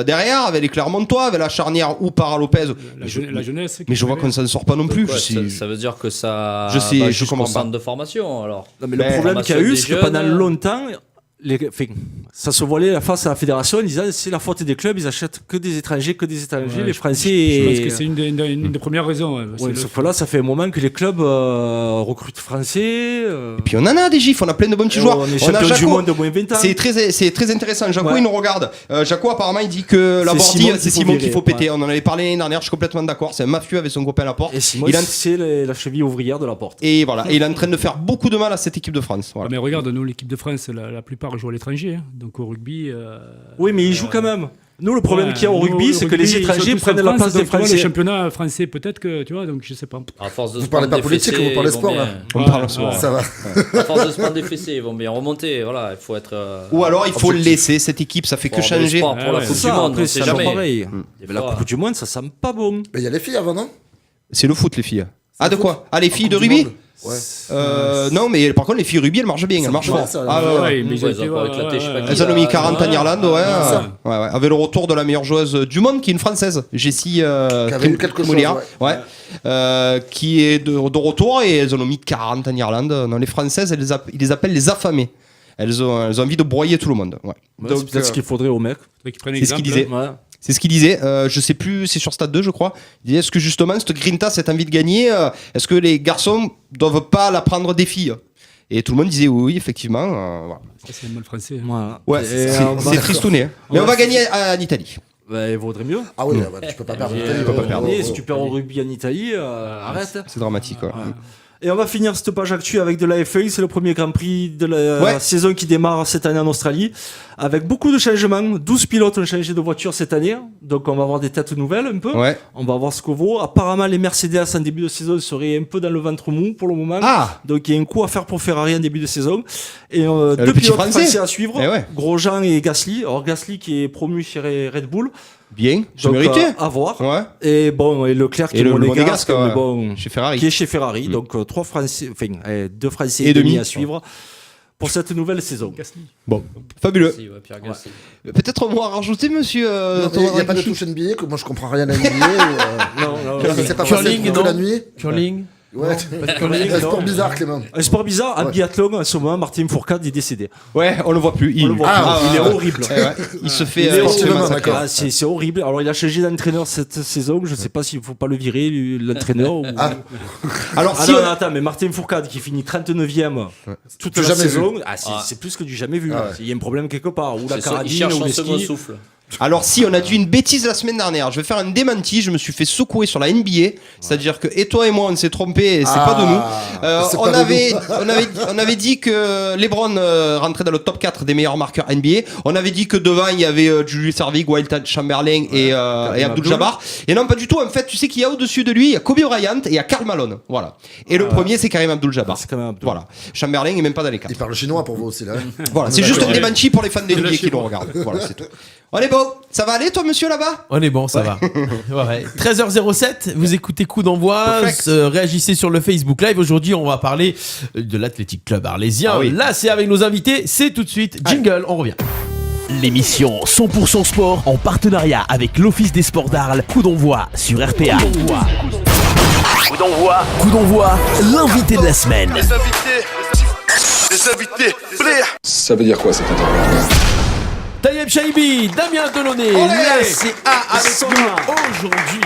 derrière, avec les Clermontois, avec la charnière ou Para Lopez. La jeunesse. Mais je vois qu'on s'en sort pas non plus. Quoi, Je sais- ça veut dire que ça Je sais, va je jusqu'au comprends pas. centre de formation alors. Non, mais Ben, le problème qu'il y a eu, formation c'est que des pendant jeunes. longtemps, ça se voilait face à la fédération en disant c'est la faute des clubs, ils achètent que des étrangers, Ouais, les je Français. pense que c'est une des premières raisons. Ouais. C'est Ouais, le- sauf que là, ça fait un moment que les clubs recrutent français. Et puis on en a des gifs, on a plein de bons petits joueurs. On est On a champion du Jaco. monde de moins 20 ans. C'est très intéressant. Jaco, Ouais. il nous regarde. Jaco, apparemment, il dit que la C'est Bordy, Simon c'est qu'il faut Simon qu'il virer. faut péter. Ouais. On en avait parlé l'année dernière, je suis complètement d'accord. C'est un mafieux avec son copain Laporte. Et Simon, Il a- c'est la cheville ouvrière de la porte. Et voilà, et il est en train de faire beaucoup de mal à cette équipe de France. Ah, Voilà. mais regarde, nous, l'équipe de France, la plupart jouent à l'étranger. Hein. Donc au rugby. Oui, mais ils jouent quand même. Nous, le problème ouais, qu'il y a au nous, rugby, c'est que les ils sont étrangers tous en prennent la France, place des donc, tu vois, Français. Le championnat français, peut-être que, tu vois, donc je sais pas. À force de Vous se parlez prendre pas des politique, fessées, vous parlez ils vont sport, bien- là. On Ouais, parle en ouais. soir. Ça va. À force de se prendre des fessées, ils vont bien remonter. Voilà, il faut être. Ou alors il faut le objectif. laisser, cette équipe, ça fait que Bon, mais le changer. sport pour la Ouais, Coupe C'est du ça, Monde, après, on c'est sait toujours jamais. pareil. Des Mais la fois. Coupe du Monde, ça sent pas bon. Mais il y a les filles avant, non C'est le foot, les filles. Ah, de foot. quoi? Ah, les filles En de Coupe du rugby? Monde. Ouais. Non, mais par contre, les filles rugby, elles marchent bien. Elles marchent marche fort. bien, ça, Ah, ouais, ouais. Ouais, mais Ouais, ils ont été, encore éclaté, je sais pas qui. Elles en ont mis 40 en Ouais. Irlande, ouais. ça. Ouais, ouais. Avec le retour de la meilleure joueuse du monde, qui est une française, Jessie avait eu quelque chose, Mouliard, ouais. qui est de retour, et elles en ont mis 40 en Irlande. Non, les Françaises, ils les appellent les affamées. Elles ont envie de broyer tout le monde. Ouais. Ouais, Donc, c'est peut-être ce qu'il faudrait aux mecs. Faudrait qu'ils prennent c'est ce qu'il exemple. disait. Ouais. C'est ce qu'il disait. Je sais plus, c'est sur Stade 2, je crois. Il disait, est-ce que justement, cette grinta, cette envie de gagner, est-ce que les garçons doivent pas la prendre des filles? Et tout le monde disait oui, effectivement. Voilà. Ça, c'est un mal français. hein. Voilà. Ouais, Et, c'est tristouné. Hein. Mais on va gagner en Italie. bah, il vaudrait mieux. Ah oui, ouais, tu peux pas perdre. Et, peut pas perdre. Si tu perds au rugby en Italie, arrête. C'est dramatique. Ouais. Et on va finir cette page actu avec de la FA. C'est le premier Grand Prix de la Ouais. saison qui démarre cette année en Australie. Avec beaucoup de changements. 12 pilotes ont changé de voiture cette année. Donc on va avoir des têtes nouvelles un peu. Ouais. On va voir ce que vaut. Apparemment, les Mercedes en début de saison seraient un peu dans le ventre mou pour le moment. Ah, Donc il y a un coup à faire pour Ferrari en début de saison. Et le deux petit pilotes Français. français à suivre. Eh ouais. Grosjean et Gasly. Alors Gasly qui est promu chez Red Bull. bien, c'est Donc, mérité. à voir. Ouais. Et bon, et Leclerc qui Et est le monégasque, monégasque, mais ouais. bon, Chez Ferrari. qui est chez Ferrari. Mm. Donc deux Français Et et demi. demi à suivre pour cette nouvelle saison. Gasly. Bon, fabuleux. Si, ouais, Pierre Gasly. Peut-être on va rajouter, monsieur. Il n'y a pas de touche NBA, que moi je comprends rien à NBA. Non, C'est pas Curling, passé non. la nuit. Curling. Ouais, curling, un sport non. bizarre, Clément. Un sport bizarre, en Ouais. biathlon, en ce moment, Martin Fourcade est décédé. Ouais, on le voit plus. On le voit Ah, plus. Il est ouais. horrible. Eh ouais. Il se fait Il est sportivement, horrible. d'accord. Ah, c'est horrible. Alors, il a changé d'entraîneur cette saison. Je ne sais pas s'il ne faut pas le virer, l'entraîneur. ou... Alors, Ah si non, on- non, attends, mais Martin Fourcade qui finit 39e toute Du la jamais saison, vu. c'est plus que du jamais vu. Ah ouais. Il y a un problème quelque part. Ou la C'est ça, il carabine, cherche ou son le second ski. souffle. Alors si on a dit une bêtise la semaine dernière, je vais faire un démenti, je me suis fait secouer sur la NBA, c'est-à-dire que et toi et moi on s'est trompé, et c'est pas de nous. c'est On pas de avait, nous. on avait dit que LeBron rentrait dans le top 4 des meilleurs marqueurs NBA. On avait dit que devant il y avait Julius Erving, Wilt Chamberlain et Abdul-Jabbar. Et non, pas du tout. En fait, tu sais qu'il y a au-dessus de lui, il y a Kobe Bryant et il y a Karl Malone. Voilà. Et le premier c'est Karim Abdul-Jabbar. C'est quand même Abdul. Voilà. Chamberlain est même pas dans les 4. Il parle chinois pour vous aussi, là. Voilà, On c'est est juste un d'accord. démenti pour les fans des NBA qui nous regardent. Voilà, c'est tout. On est bon. Ça va aller toi monsieur là-bas? On est bon, ça va. Ouais. 13h07, vous écoutez Coup d'envoi, Perfect. réagissez sur le Facebook Live. Aujourd'hui, on va parler de l'Athletic Club Arlésien. Ah oui. Là, c'est avec nos invités, c'est tout de suite. Jingle, on revient. L'émission 100% sport en partenariat avec l'Office des sports d'Arles. Coup d'envoi sur RPA. Coup d'envoi, l'invité de la semaine. Ça veut dire quoi cette interview? Tayeb Chaibi, Damien Delaunay, la CA avec nous aujourd'hui.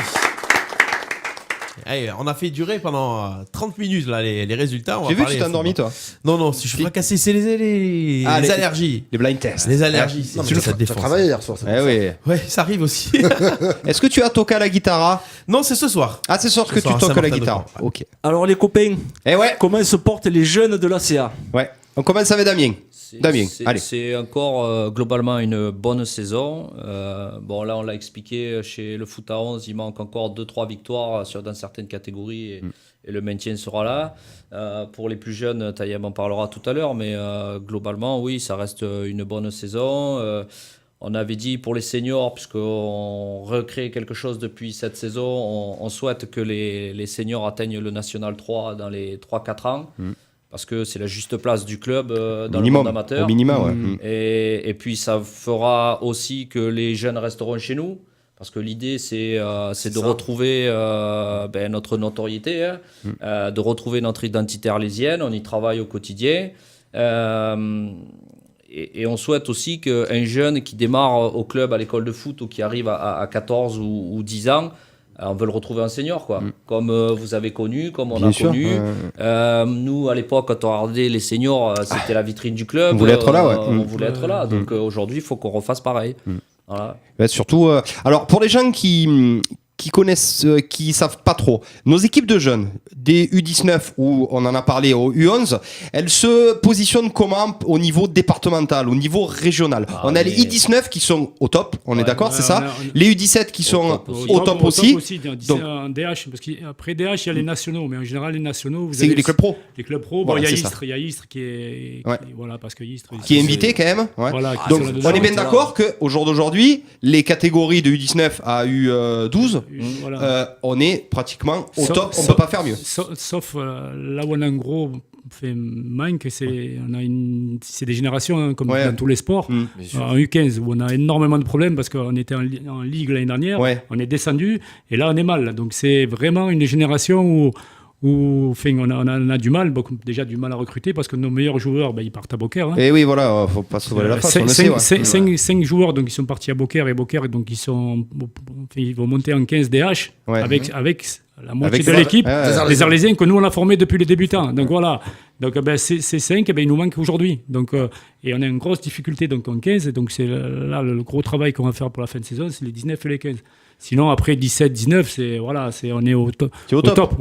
Allez, on a fait durer pendant 30 minutes là, les résultats. On va J'ai vu que parler tu t'es endormi toi. Non, non, si je suis fracassé, c'est les Ah, les- allergies. Les blind tests. Les allergies, Non, c'est mais ça t'as défense. travaillé hier soir. c'est Eh pour ça. oui. Ouais, ça arrive aussi. Est-ce que tu as toqué à la guitare? Non, c'est ce soir. Ah, c'est sûr Ce que soir, tu toques à la Saint-Martin de guitare. Ports. Ok. Alors les copains, Eh ouais. comment se portent les jeunes de l'ACA? Ouais. On commence avec Damien. Damien, allez. C'est encore globalement une bonne saison. Bon, là, on l'a expliqué, chez le foot à 11, il manque encore 2-3 victoires dans certaines catégories et le maintien sera là. Pour les plus jeunes, Taïeb en parlera tout à l'heure, mais globalement, oui, ça reste une bonne saison. On avait dit pour les seniors, puisqu'on recrée quelque chose depuis cette saison, on souhaite que les seniors atteignent le National 3 dans les 3-4 ans. Parce que c'est la juste place du club dans le monde amateur. Au minimum, ouais. Et puis ça fera aussi que les jeunes resteront chez nous. Parce que l'idée, c'est de retrouver notre notoriété, de retrouver notre identité arlésienne. On y travaille au quotidien. Et on souhaite aussi qu'un jeune qui démarre au club, à l'école de foot, ou qui arrive à 14 ou 10 ans, on veut le retrouver en senior, quoi. Comme vous avez connu, comme on a connu. Nous, à l'époque, quand on regardait les seniors, c'était la vitrine du club. On voulait être là, ouais. On voulait être là. Donc aujourd'hui, il faut qu'on refasse pareil. Voilà. Ouais, surtout, alors pour les gens qui connaissent, qui savent pas trop, nos équipes de jeunes, des U19 ou on en a parlé au U11, elles se positionnent comment au niveau départemental, au niveau régional? On a les U19 qui sont au top, on est d'accord, c'est ça? Les U17 qui sont au top aussi. Donc en DH, parce qu'après DH il y a les nationaux, mais en général les nationaux, vous c'est avez les clubs pro. Les clubs pro, voilà, il y a Istres qui est voilà, parce que Istres qui est invité quand même. Ouais. Voilà, donc on est bien d'accord que au jour d'aujourd'hui, les catégories de U19 à U12, on est pratiquement au top, on peut pas faire mieux. Sauf là où on a un gros manque, c'est des générations, hein, comme dans tous les sports. En U15, où on a énormément de problèmes parce qu'on était en Ligue l'année dernière, on est descendu et là on est mal. Donc c'est vraiment une génération où on a du mal, déjà du mal à recruter parce que nos meilleurs joueurs, ils partent à Beaucaire. Hein. Et oui, voilà, faut pas se voiler la face. 5 joueurs donc, ils sont partis à Beaucaire et Beaucaire, donc ils vont monter en 15 DH avec la moitié de l'équipe des Arlésiens que nous on a formés depuis les débutants. Donc voilà. Donc ces 5, ils nous manquent aujourd'hui. Donc, et on a une grosse difficulté donc, en 15. Donc c'est là le gros travail qu'on va faire pour la fin de saison, c'est les 19 et les 15. Sinon, après 17-19, on est au top.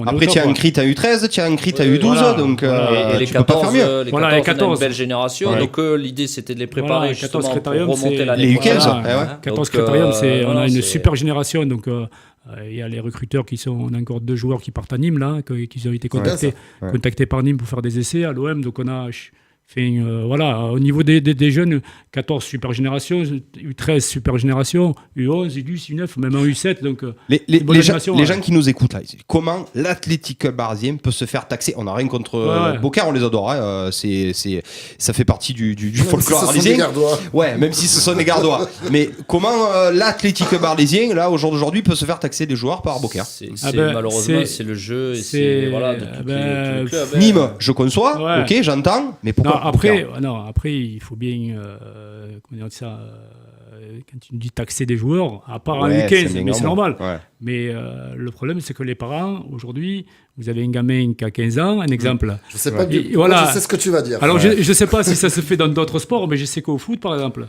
Après, tu as un crit à U13, tu as un crit à U12, voilà, donc et les tu peux pas faire mieux. Les 14, on a une belle génération, donc l'idée c'était de les préparer justement pour remonter l'année prochaine. Les U15, 14 Critérium, on a une super génération, donc il y a les recruteurs on a encore 2 joueurs qui partent à Nîmes, là, qui ont été contactés par Nîmes pour faire des essais à l'OM, donc on a... voilà, au niveau des jeunes, 14 super génération, U13 super génération, U11, U10, U9, même en U7. Donc, les gens qui nous écoutent, là, comment l'Athletic Club Arlésien peut se faire taxer? On n'a rien contre Beaucaire, on les adore. Hein, ça fait partie du folklore arlésien. Ouais, même si ce sont des Gardois. Mais comment l'Athletic Club Arlésien, là, au jour d'aujourd'hui, peut se faire taxer des joueurs par Beaucaire? Malheureusement, c'est le jeu et c'est de tous les clubs. Nîmes, je conçois, ok, j'entends, mais pourquoi? Après, il faut bien comment dire ça, quand tu me dis taxer des joueurs, à part en U15, mais c'est normal. Mais le problème, c'est que les parents, aujourd'hui, vous avez un gamin qui a 15 ans, un exemple. Je sais pas je sais ce que tu vas dire. Alors, je sais pas si ça se fait dans d'autres sports, mais je sais qu'au foot, par exemple,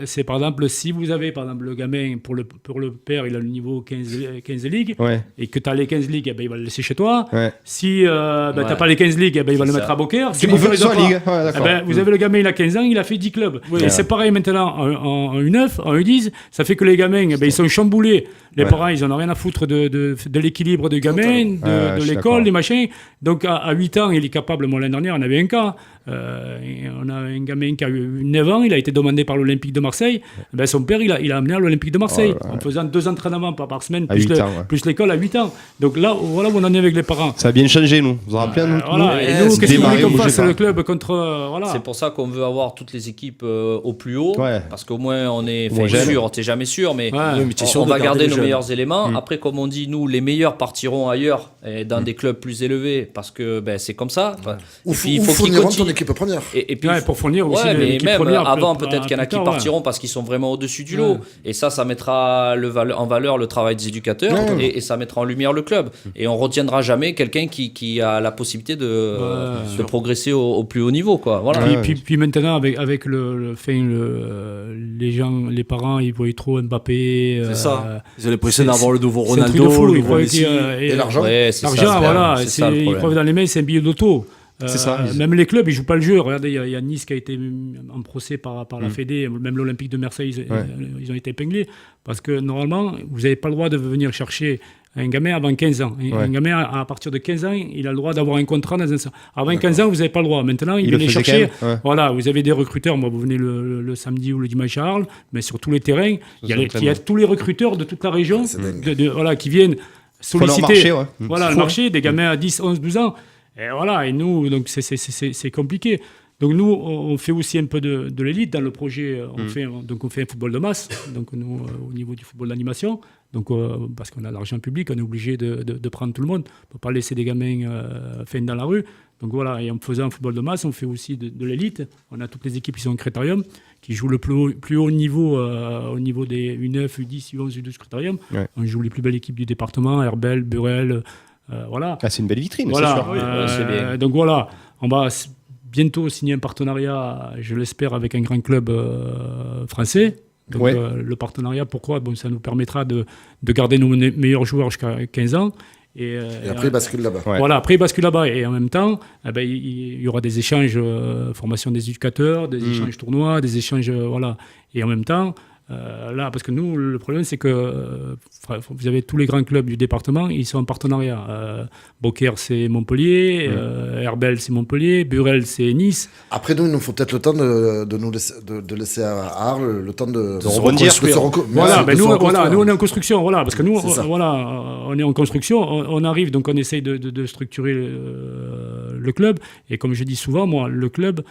c'est par exemple, si vous avez par exemple le gamin, pour le père, il a le niveau 15 ligues, et que tu as les 15 ligues, il va le laisser chez toi. Si tu n'as pas les 15 ligues, il va le mettre à Beaucaire. Si vous avez le gamin, il a 15 ans, il a fait 10 clubs. Et c'est pareil maintenant en U9, en U10, ça fait que les gamins, ils sont chamboulés. Les parents, ils n'en ont rien à foutre de l'équilibre du gamin, de l'école, des machins. Donc à 8 ans, il est capable, moi l'année dernière, on avait un cas. On a un gamin qui a eu 9 ans, il a été demandé par l'Olympique de Marseille. Son père, il a amené à l'Olympique de Marseille en faisant 2 entraînements par semaine, plus l'école à 8 ans. Donc là, voilà où on en est avec les parents. Ça a bien changé, nous. Vous vous rappelez, nous, et nous, qu'est-ce qu'on voulait qu'on fasse le club contre. C'est pour ça qu'on veut avoir toutes les équipes au plus haut, parce qu'au moins on est sûr, t'es jamais sûr, mais on va garder nos meilleurs éléments. Après, comme on dit, nous, les meilleurs partiront ailleurs, dans des clubs plus élevés, parce que c'est comme ça. Il faut qu'ils continuent l'équipe première. Et puis, pour fournir aussi l'équipe même première. Avant, peut-être qu'il y en a qui partiront parce qu'ils sont vraiment au-dessus du lot. Et ça mettra en valeur le travail des éducateurs et ça mettra en lumière le club. Et on retiendra jamais quelqu'un qui a la possibilité de progresser au plus haut niveau, quoi. Voilà. Puis maintenant, avec les gens, les parents, ils voient trop Mbappé. C'est ça. Ils ont l'impression d'avoir le nouveau Ronaldo, le nouveau Messi. Et l'argent. L'argent, voilà. Ils croient dans les mains, c'est un billet d'auto. C'est ça. Même les clubs, ils jouent pas le jeu. Regardez, il y a Nice qui a été en procès par la Fédé, même l'Olympique de Marseille, ils ont été épinglés. Parce que normalement, vous n'avez pas le droit de venir chercher un gamin avant 15 ans. Un gamin, à partir de 15 ans, il a le droit d'avoir un contrat dans un centre. Avant 15 ans, vous n'avez pas le droit. Maintenant, il vient chercher. Voilà, vous avez des recruteurs. Moi, vous venez le samedi ou le dimanche à Arles, mais sur tous les terrains, il y a tous les recruteurs de toute la région qui viennent solliciter le marché des gamins à 10, 11, 12 ans. Et nous, donc c'est compliqué. Donc nous, on fait aussi un peu de l'élite dans le projet. On fait un football de masse. Donc nous, au niveau du football d'animation, donc parce qu'on a l'argent public, on est obligé de prendre tout le monde. On ne peut pas laisser des gamins dans la rue. Donc voilà, et en faisant un football de masse, on fait aussi de l'élite. On a toutes les équipes qui sont au Critérium, qui jouent le plus haut niveau au niveau des U9, U10, U11, U12 Critérium. Ouais. On joue les plus belles équipes du département, Herbel, Burel, voilà. Ah, c'est une belle vitrine, voilà. C'est sûr. C'est bien. Donc voilà, on va bientôt signer un partenariat, je l'espère, avec un grand club français. Donc le partenariat, pourquoi ? Ça nous permettra de garder nos meilleurs joueurs jusqu'à 15 ans. Et après, il bascule là-bas. Voilà, après, il bascule là-bas. Et en même temps, il y aura des échanges, formation des éducateurs, des échanges tournois, des échanges. Voilà. Et en même temps, là, parce que nous, le problème, c'est que vous avez tous les grands clubs du département, ils sont en partenariat. Beaucaire, c'est Montpellier, Herbel, c'est Montpellier, Burel, c'est Nice. Après, nous, il nous faut peut-être le temps de laisser à Arles le temps de se rebondir. Voilà, nous, on est en construction. Voilà, parce que nous, on est en construction. On arrive, donc on essaye de structurer le club. Et comme je dis souvent, moi, le club,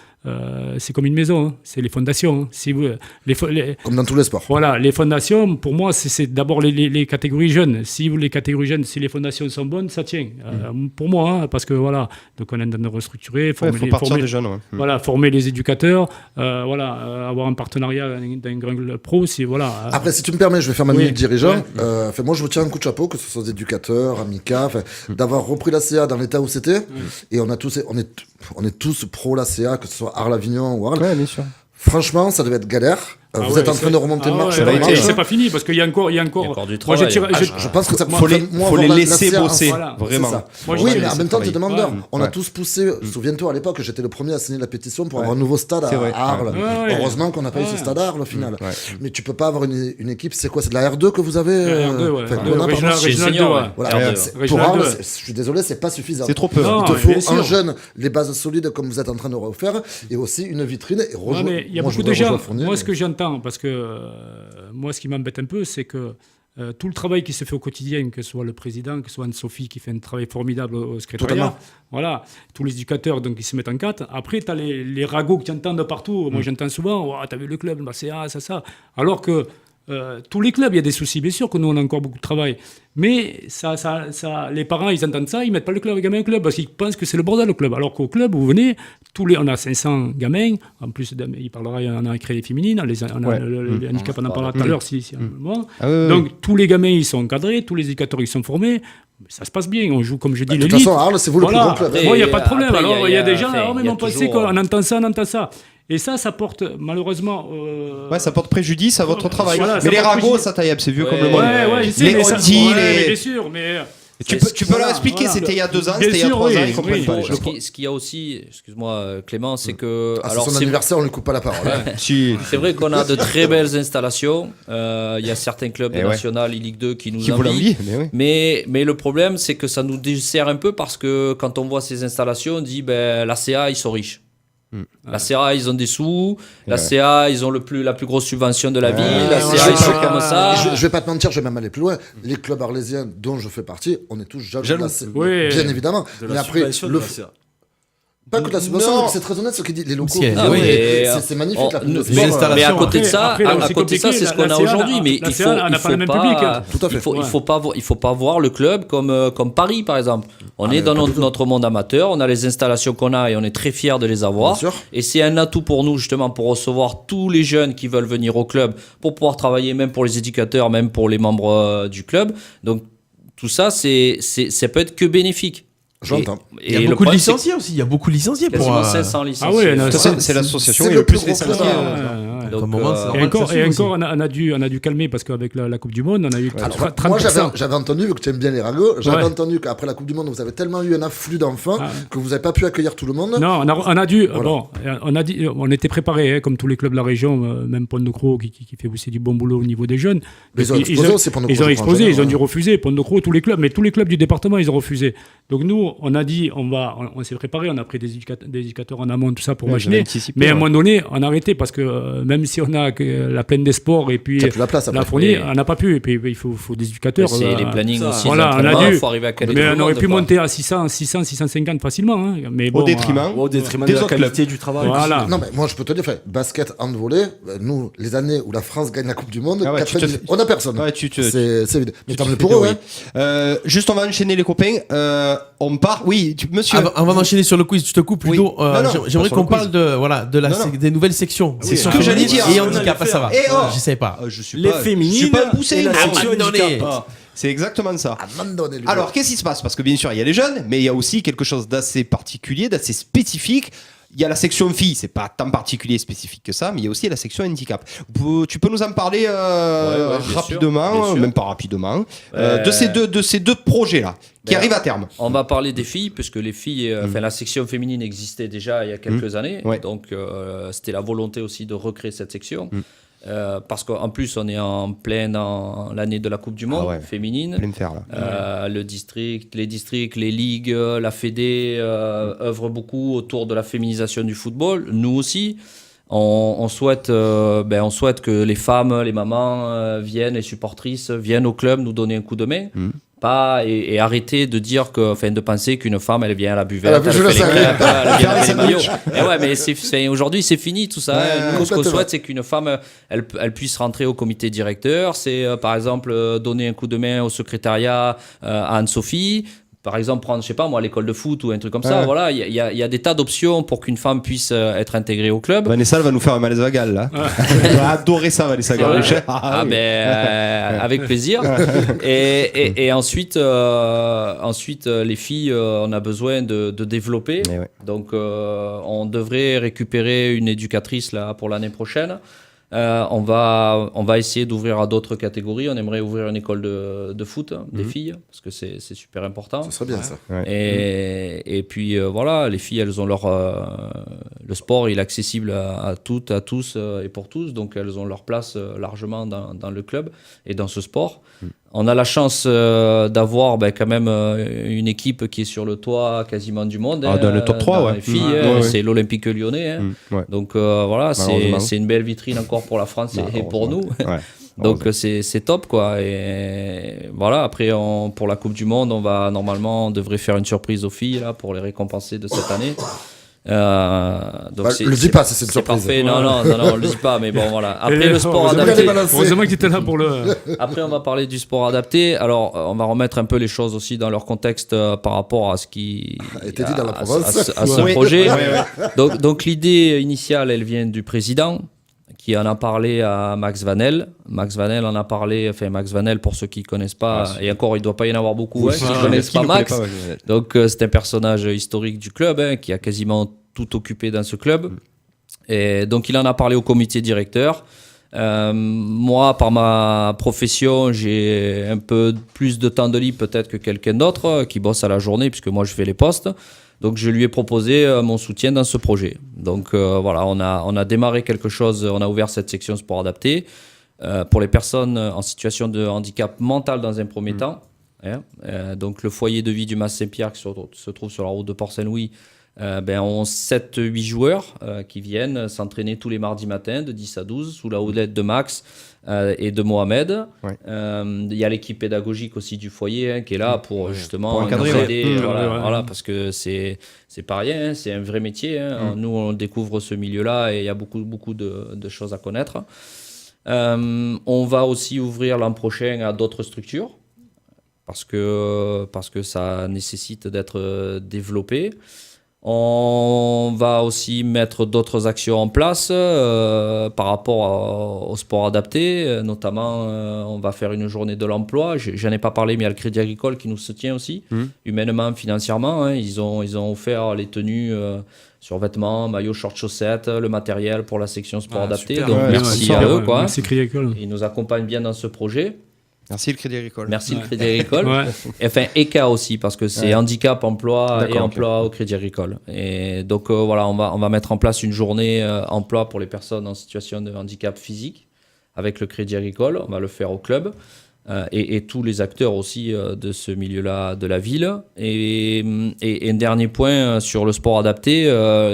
c'est comme une maison. Hein. C'est les fondations. Hein. Si vous, comme dans tous les sports. Voilà, les fondations, pour moi, c'est d'abord les catégories jeunes. Si les catégories jeunes, si les fondations sont bonnes, ça tient. Pour moi, hein, parce que voilà, donc on est en train de restructurer, former des jeunes. Voilà, former les éducateurs, avoir un partenariat d'un grand pro, voilà. Après, si tu me permets, je vais faire ma minute dirigeant. Moi, je vous tiens un coup de chapeau, que ce soit des éducateurs, Amica, d'avoir repris la CA dans l'état où c'était. Et on est tous pro la CA, que ce soit Arles-Avignon ou Arles. Ouais, bien sûr. Franchement, ça devait être galère. Vous êtes en train de remonter le marché. C'est pas fini parce qu'il y a encore du travail. Je pense que ça faut les laisser bosser, vraiment. Oui, mais en même temps, tu es demandeur. On a tous poussé. Souviens-toi, à l'époque, j'étais le premier à signer la pétition pour avoir un nouveau stade à Arles. Heureusement qu'on n'a pas eu ce stade à Arles au final. Mais tu peux pas avoir une équipe. C'est quoi ? C'est de la R2 que vous avez ? Régional 2. Pour Arles, je suis désolé, c'est pas suffisant. C'est trop peu. Il te faut un jeune, les bases solides comme vous êtes en train de refaire, et aussi une vitrine. Il y a beaucoup de gens. Moi, ce que j'entends, parce que moi, ce qui m'embête un peu, c'est que tout le travail qui se fait au quotidien, que ce soit le président, que ce soit Anne-Sophie qui fait un travail formidable au secrétariat, voilà, tous les éducateurs donc, qui se mettent en quatre. Après, tu as les ragots que tu entends de partout. Moi, j'entends souvent, tu as vu le club, c'est ça. Alors que tous les clubs, il y a des soucis, bien sûr que nous, on a encore beaucoup de travail. Mais les parents, ils entendent ça, ils ne mettent pas le gamin au club parce qu'ils pensent que c'est le bordel, le club. Alors qu'au club, vous venez, on a 500 gamins. En plus, il parlera, on a créé les féminines, on a le handicap, on en parlera tout à l'heure, si un moment. Donc, tous les gamins, ils sont encadrés, tous les éducateurs, ils sont formés. Ça se passe bien, on joue, comme je dis, l'élite. De toute façon, Arles, c'est vous le plus grand club. Moi, il n'y a pas de problème. Alors, il y a des gens, on pensait qu'on entend ça. Et ça porte malheureusement. Ça porte préjudice à votre travail. Voilà, mais les ragots, ça taille, c'est vieux comme le monde. Les Audi, bien sûr, mais. Tu peux leur expliquer, c'était il y a 2 ans, c'était il y a 3 ans, ils comprennent pas. Ce qu'il y a aussi, excuse-moi Clément, c'est que. Alors, c'est son anniversaire, on ne lui coupe pas la parole. C'est vrai qu'on a de très belles installations. Il y a certains clubs nationaux, Ligue 2 qui nous envient. Mais le problème, c'est que ça nous dessert un peu parce que quand on voit ces installations, on dit la CA, ils sont riches. La CA, ils ont des sous. La CA, ils ont la plus grosse subvention de la ville. La CA, ils sont comme ça. Je vais pas te mentir, je vais même aller plus loin. Les clubs arlésiens dont je fais partie, on est tous jaloux. Bien évidemment. Mais après, pas que la subvention, c'est très honnête ce qu'il dit. Les locaux, c'est magnifique. Mais à côté de ça, c'est ce qu'on a aujourd'hui. Mais il faut pas voir le club comme Paris, par exemple. On est dans notre monde amateur, on a les installations qu'on a et on est très fiers de les avoir. Et c'est un atout pour nous, justement, pour recevoir tous les jeunes qui veulent venir au club, pour pouvoir travailler, même pour les éducateurs, même pour les membres du club. Donc, tout ça, ça peut être que bénéfique. J'entends. Il y a beaucoup de licenciés aussi. Il y a beaucoup de licenciés. Quasiment 500 licenciés. C'est l'association qui est le plus licenciée. Donc, comme moment, c'est Et normal encore, que ça suive on a dû calmer parce qu'avec la Coupe du Monde, on a eu 30%. Moi, j'avais entendu, vu que tu aimes bien les ragots, j'avais Ouais. entendu qu'après la Coupe du Monde, vous avez tellement eu un afflux d'enfants que vous n'avez pas pu accueillir tout le monde. Non, on a dû. Voilà. Bon, on était préparés, comme tous les clubs de la région, même Pont-de-Croix qui fait aussi du bon boulot au niveau des jeunes. Mais ils ont explosé aussi, Pont-de-Croix, Ils ont je crois, explosé, en ils ont général, dû refuser. Pont-de-Croix, tous les clubs, mais tous les clubs du département, ils ont refusé. Donc nous, on a dit, on s'est préparé, on a pris des éducateurs en amont, tout ça pour Ouais, machiner. j'avais anticipé, Mais à un ouais. moment donné, on a arrêté parce que même si on a la plaine des sports et puis T'as plus la place après. la fournie, Et- on n'a pas pu. Et puis il faut des éducateurs. C'est les plannings aussi. Voilà, des on a entraînements, dû. faut arriver à caler Mais tout le on aurait monde, pu quoi. monter à 600, 650 facilement. Hein. Mais bon, Au détriment. Au détriment Des de la autres qualité du travail. Voilà. Non, mais moi, je peux te dire, basket, hand-volley, nous, les années où la France gagne la Coupe du Monde, Ah ouais, tu 90, te- on a personne. Ouais, tu te- C'est évident. Mais Tu tant te mieux fais pour eux, des hein. Juste, on va enchaîner les copains. On part. Oui, monsieur. Avant d'enchaîner sur le quiz, je te coupe Oui. plutôt. Non, non, J'aimerais pas sur qu'on le quiz. parle des nouvelles sections. C'est ce que j'allais dire. Et On handicap, allait ça va. faire. Et oh. Je sais pas. Je suis Les pas, féminines je suis pas poussé. et la non. section Abandonné. handicap. Ah, c'est exactement ça. Abandonnez, lui. Alors, qu'est-ce qui se passe? Parce que bien sûr, il y a les jeunes, mais il y a aussi quelque chose d'assez particulier, d'assez spécifique. Il y a la section filles, c'est pas tant particulier et spécifique que ça, mais il y a aussi la section handicap. Tu peux nous en parler bien rapidement, sûr, bien sûr. même pas rapidement, de ces deux projets-là qui Ben, arrivent à terme. On va parler des filles, puisque les filles, la section féminine existait déjà il y a quelques années. Ouais. Donc, c'était la volonté aussi de recréer cette section. Parce qu'en plus, on est en pleine dans l'année de la Coupe du Monde féminine. Plein fer là. Les districts, les ligues, la Fédé œuvrent beaucoup autour de la féminisation du football. Nous aussi, on souhaite que les femmes, les mamans viennent, les supportrices viennent au club nous donner un coup de main. Pas et arrêter de dire de penser qu'une femme elle vient à la buvette, elle fait les crêpes, elle vient avec les maillots. Et ouais, mais aujourd'hui c'est fini tout ça. Nous, ce qu'on souhaite, c'est qu'une femme elle puisse rentrer au comité directeur. C'est par exemple donner un coup de main au secrétariat à Anne-Sophie. Par exemple, prendre, je sais pas moi, l'école de foot ou un truc comme ça. Voilà, il y a des tas d'options pour qu'une femme puisse être intégrée au club. Vanessa elle va nous faire un malaise vagal là. Elle va adorer ça, Vanessa Gall. Avec plaisir. Et ensuite, les filles, on a besoin de développer. Eh ouais. Donc, on devrait récupérer une éducatrice là pour l'année prochaine. On va essayer d'ouvrir à d'autres catégories. On aimerait ouvrir une école de foot des filles, parce que c'est super important. Ça serait bien, ça. Et puis voilà, les filles, elles ont le sport, il est accessible à toutes, à tous et pour tous, donc elles ont leur place largement dans le club et dans ce sport. On a la chance d'avoir quand même une équipe qui est sur le toit quasiment du monde. Dans le top 3, dans ouais. les filles, Ouais. c'est l'Olympique Lyonnais. Ouais. Donc voilà, Malheureusement. c'est une belle vitrine encore pour la France et pour nous. Ouais. Donc c'est top quoi. Et voilà, après pour la Coupe du Monde, on devrait faire une surprise aux filles là pour les récompenser de cette année. Donc le dis pas, c'est une surprise. Parfait. Non, on le dit pas, mais bon voilà. Après le sport heureusement adapté. Heureusement que tu étais là pour le. Après, on va parler du sport adapté. Alors, on va remettre un peu les choses aussi dans leur contexte par rapport à ce qui a été dit dans la province. à ce projet. Donc l'idée initiale, elle vient du président qui en a parlé à Max Vanel. Max Vanel en a parlé, Max Vanel, pour ceux qui ne connaissent pas, et encore, il ne doit pas y en avoir beaucoup qui ne connaissent pas Max. Donc, c'est un personnage historique du club qui a quasiment tout occupé dans ce club. Et donc, il en a parlé au comité directeur. Moi, par ma profession, j'ai un peu plus de temps de libre peut-être que quelqu'un d'autre qui bosse à la journée, puisque moi, je fais les postes. Donc, je lui ai proposé mon soutien dans ce projet. Donc, voilà, on a démarré quelque chose, on a ouvert cette section sport adapté pour les personnes en situation de handicap mental dans un premier temps. Donc, le foyer de vie du Mas Saint-Pierre qui se trouve sur la route de Port-Saint-Louis, ont 7-8 joueurs qui viennent s'entraîner tous les mardis matins de 10 à 12 sous la houlette de Max et de Mohamed. Il y a l'équipe pédagogique aussi du foyer qui est là pour justement pour encadrer, nous aider. Ouais. Voilà, parce que c'est pas rien, c'est un vrai métier. Nous, on découvre ce milieu-là et il y a beaucoup de choses à connaître. On va aussi ouvrir l'an prochain à d'autres structures parce que ça nécessite d'être développé. On va aussi mettre d'autres actions en place par rapport au sport adapté. Notamment, on va faire une journée de l'emploi. J'en ai pas parlé, mais il y a le Crédit Agricole qui nous soutient aussi, humainement, financièrement. Hein. Ils ont offert les tenues survêtements, maillots, shorts, chaussettes, le matériel pour la section sport adapté. super. Donc merci à eux. Quoi. Merci Crédit Agricole. Ils nous accompagnent bien dans ce projet. Merci le Crédit Agricole. Merci le Crédit Agricole. Ouais. Enfin, ECA aussi, parce que c'est handicap, emploi et D'accord, emploi au Crédit Agricole. Et donc voilà, on va mettre en place une journée emploi pour les personnes en situation de handicap physique avec le Crédit Agricole. On va le faire au club et tous les acteurs aussi de ce milieu-là de la ville. Et un dernier point sur le sport adapté,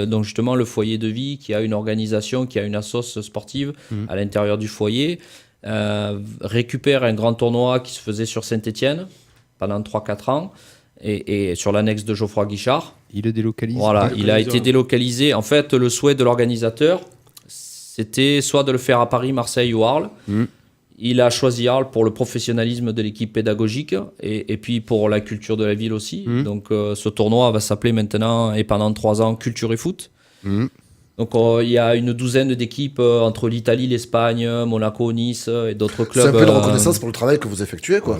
donc justement le foyer de vie qui a une organisation, qui a une assoce sportive à l'intérieur du foyer. Récupère un grand tournoi qui se faisait sur Saint-Étienne pendant 3-4 ans et sur l'annexe de Geoffroy Guichard. Il le délocalise. Voilà, il a été délocalisé. En fait, le souhait de l'organisateur, c'était soit de le faire à Paris, Marseille ou Arles. Il a choisi Arles pour le professionnalisme de l'équipe pédagogique et puis pour la culture de la ville aussi. Donc ce tournoi va s'appeler maintenant et pendant 3 ans Culture et Foot. Donc il y a une douzaine d'équipes entre l'Italie, l'Espagne, Monaco, Nice et d'autres clubs. C'est un peu de reconnaissance pour le travail que vous effectuez, quoi.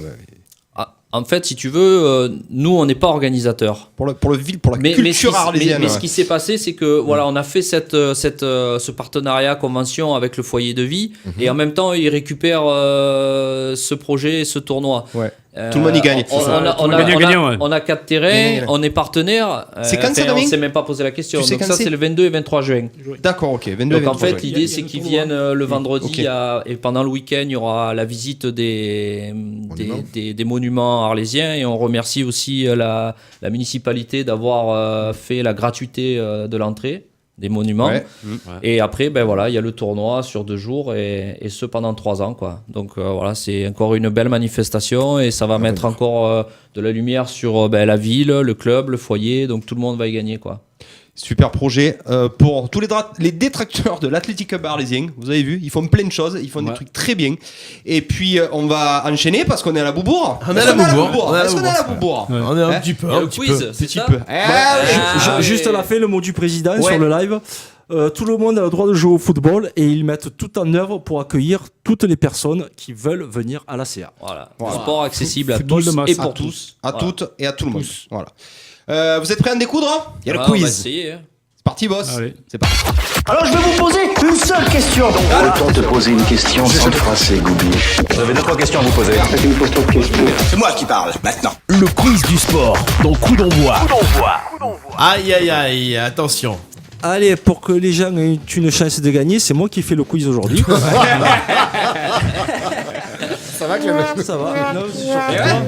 En fait, si tu veux, nous on n'est pas organisateurs. Pour la culture arlésienne. Mais ce qui s'est passé, c'est que voilà, on a fait ce partenariat convention avec le foyer de vie et en même temps ils récupèrent ce projet, ce tournoi. Ouais. Tout le monde y gagne. On a 4 terrains, on est partenaires. C'est quand ça, on Dominique ? s'est même pas posé la question. Tu sais Donc quand ça, c'est c'est le 22 et 23 juin. D'accord, ok. 22 Donc en 23 fait, juin. l'idée, c'est qu'ils viennent le vendredi Ok. et pendant le week-end, il y aura la visite des monuments arlésiens et on remercie aussi la municipalité d'avoir fait la gratuité de l'entrée des monuments. Ouais. Et après, ben voilà, il y a le tournoi sur 2 jours et ce pendant 3 ans, quoi. Donc voilà, c'est encore une belle manifestation et ça va mettre encore de la lumière sur la ville, le club, le foyer. Donc tout le monde va y gagner, quoi. Super projet pour tous les détracteurs de l'Athletic Club arlésien. Vous avez vu, ils font plein de choses, ils font des trucs très bien. Et puis on va enchaîner parce qu'on est à la Boubourg. On est à la Boubourg. Est-ce qu'on est à la Boubourg? On est un petit peu. Il y a Un le petit quiz, peu. c'est Petit ça peu. Juste à la fin, le mot du président Ouais. sur le live. Tout le monde a le droit de jouer au football et ils mettent tout en œuvre pour accueillir toutes les personnes qui veulent venir à la CA. Voilà. Sport accessible à Football tous de masse. et pour tous. À Voilà. toutes et à tout le monde. Voilà. Vous êtes prêts à en découdre? Il y a le On va quiz. essayer. Hein. C'est parti, boss. Allez. C'est parti. Alors je vais vous poser une seule question. Autant te poser une question sans te froisser, Goubi. J'avais 2-3 questions à vous poser. C'est moi qui parle, maintenant. Le quiz du sport dans Coup d'envoi. Aïe aïe aïe, attention. Allez, pour que les gens aient une chance de gagner, c'est moi qui fais le quiz aujourd'hui. Ça va, Clément? Ça va. Non, c'est surtout toi.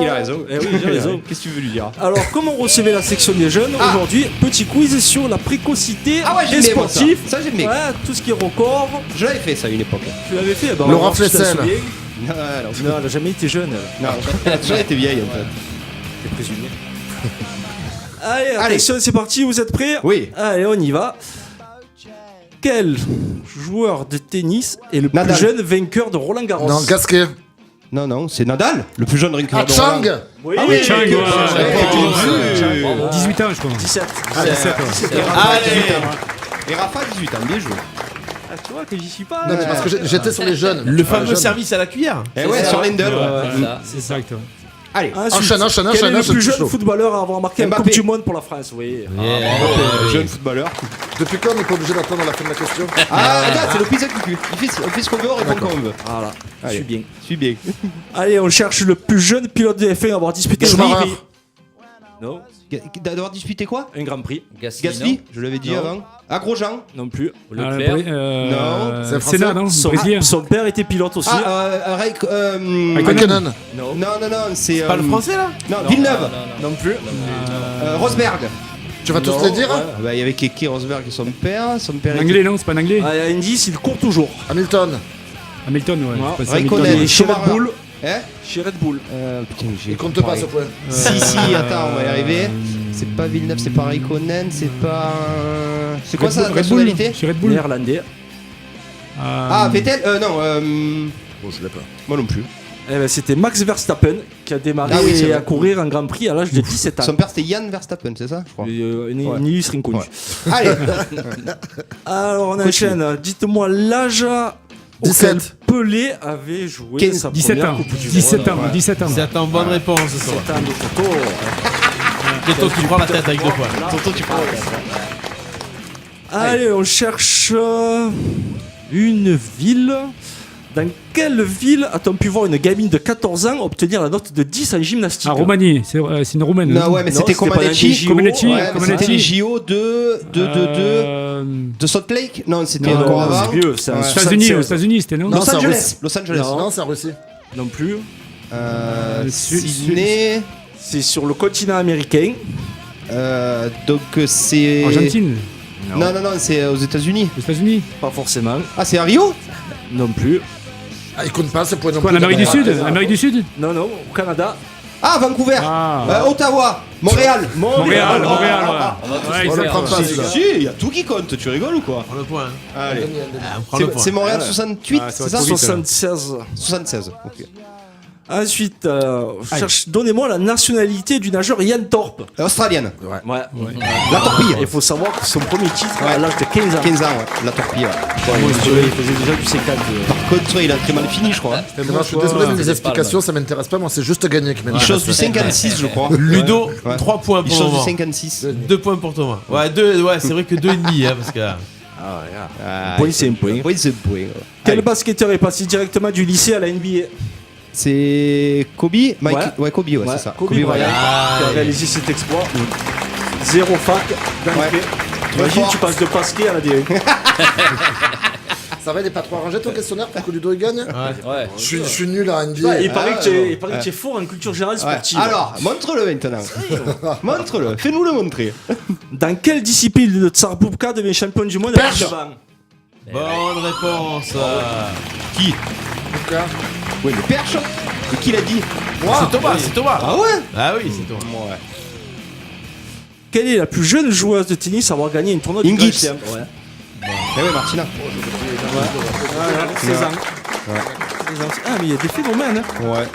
Il a raison. Eh oui, j'ai raison. Qu'est-ce que tu veux lui dire? Alors, comme on recevait la section des jeunes, aujourd'hui, petit quiz sur la précocité Ah ouais, des j'aime bien, moi, ça. sportifs. Ça, j'aime bien. Ouais, tout ce qui est record. Je l'avais fait ça à une époque. Tu l'avais fait ben, Laurent tu t'en Flessel. souviens Non, Non, elle a jamais été jeune. Elle. non, j'ai été vieille en fait. T'es présumé. Allez, attention, c'est parti, vous êtes prêts? Oui. Allez, on y va. Quel joueur de tennis est le Nadal. plus jeune vainqueur de Roland Garros? Non, Gasquet. Non, c'est Nadal, le plus jeune rinqueur Ah, de Chang. Roland. Oui, Oui, Chang, que- ouais. Bravo. 18 ans, je crois. 17. 17, ouais. Et Rafa, 18 ans. Et Rafa, 18 ans, bien joué. Ah, tu vois que j'y suis pas. Non, mais parce que j'étais sur les jeunes. Le Sur les fameux jeunes. service à la cuillère. Eh ouais, ça. sur Lendl. C'est ça. C'est exact. Ouais. Allez, Enchaîne. Quel est le plus jeune chaud. footballeur à avoir marqué un Mbappé. Coupe du Monde pour la France? Oui. jeune footballeur. Depuis quand on n'est pas obligé d'attendre la fin de la question? Ah, regarde, c'est le quiz à cucu. On fait ce qu'on veut, on répond quand on veut. Voilà. Je Allez. suis bien. Suis bien. Allez, on cherche le plus jeune pilote de F1 à avoir disputé le Schumacher. Grand Prix. Non, D'avoir disputé quoi? un Grand Prix. Gasly, je l'avais dit Non. avant. Ah, Grosjean. Non plus. Leclerc. Non, c'est un Français. Sénat, non? Brésilien. Son père était pilote aussi. Raikkonen. non, c'est. Pas le français là? Non, Villeneuve. Non plus. Rosberg. Tu vas tous les dire? Bah, il y avait Keke Rosberg et son père. Son père Un anglais, non? C'est pas un anglais? Ah, il y a indice, il court toujours. Hamilton. Hamilton, ouais. Ouais. C'est pas ça, Raikkonen. Hamilton. Il est chez Red Schumacher. Bull. Hein? Chez Red Bull. Putain, j'ai. Il compte pas ce point. Si, attends, on va y arriver. C'est pas Villeneuve, c'est pas Raikkonen, c'est pas. C'est quoi Red sa Bull, Red nationalité? Bull. Chez Red Bull. Néerlandais. Ah, Vettel. Non, Bon, je l'ai pas. moi non plus. C'était Max Verstappen qui a démarré Ah oui, c'est vrai. à courir un Grand Prix à l'âge de 17 ans. Son père c'était Yann Verstappen, c'est ça, je crois. Une illustre inconnue. Ouais. Allez. Alors on enchaîne. Dites-moi l'âge auquel 17. Pelé avait joué 15, sa 17 première ans. Coupe du 17 Monde. ans. 17 ans. 17 ans, bonne réponse ce soir. 17 ans de Toto. Toto qui prend la tête avec 2 points. Tonton, tu parles. Allez, on cherche une ville. Dans quelle ville a-t-on pu voir une gamine de 14 ans obtenir la note de 10 en gymnastique? Ah, Roumanie, c'est une roumaine. Non, ouais, mais Non, c'était c'était pas Comaneci. dans Comaneci, Ouais, mais Comaneci. c'était les JO de Salt Lake. Non, c'était Non, encore non, avant. c'est vieux, c'est en Ouais. Aux 76. États-Unis, c'était non Non, Los c'est en Angeles. Russie. Los Angeles. Non, c'est en Russie. Non plus. Sydney. C'est sur le continent américain. Donc c'est. Argentine, Non, c'est aux États-Unis. aux États-Unis. Pas forcément. Ah, c'est à Rio. Non plus. Ah, il compte pas ce point non Quoi, plus. en Amérique du d'abord. Sud Amérique du Sud Non, au Canada. Ah, Vancouver. Ah. Ottawa. Montréal. Montréal, On ouais. va Ouais, tous On le faire. prend pas, celui-là. Si, il y a tout qui compte. Tu rigoles ou quoi? On prend le point. Allez. Ah, on prend le point. C'est Montréal 68, Ah, c'est ça? 76. 76. Ok. Ensuite, donnez-moi la nationalité du nageur Ian Thorpe. Australienne. Ouais. La torpille. Il faut savoir que son premier titre à l'âge de 15 ans. 15 ans, ouais. La torpille, ouais. Il faisait déjà du C4. Par contre, il a très mal fini, je crois. Moi, je suis désolé, mais les explications, ça m'intéresse pas. Moi, c'est juste gagner qui Il m'intéresse. chose du 56, je crois. Ludo, Ouais. 3 points Il pour le chose du moment. 56. 2 points pour Thomas. Ouais, c'est vrai que 2,5 parce que. Point, c'est un point. Oui, c'est un point. Quel Allez. basketteur est passé directement du lycée à la NBA? C'est Kobe Ouais, Kobe, ouais, c'est ça. Kobe Bryant qui a réalisé cet exploit. Zéro fac dans les Ouais. faits. Imagine, fort. tu passes de basket à la D1. Ça va, il est pas trop arrangé ton questionnaire pour que Ludo il gagne Ouais. Je suis nul à NBA. Il paraît que tu es fort en culture générale Ouais. sportive. Alors, montre-le maintenant. Montre-le. Fais-nous le montrer. Dans quelle discipline le Tsar Boubka devient champion du monde à 19 ans? Bonne réponse. Qui Oui, le perche. Et qui l'a dit C'est Thomas. Ah ouais Ah oui, c'est Thomas. Ouais. Quelle est la plus jeune joueuse de tennis à avoir gagné une tournoi du Ingrid. Grand Chelem? Ouais. Eh ouais, Martina. 16 ans. Ah, mais il y a des phénomènes. Hein. Ouais.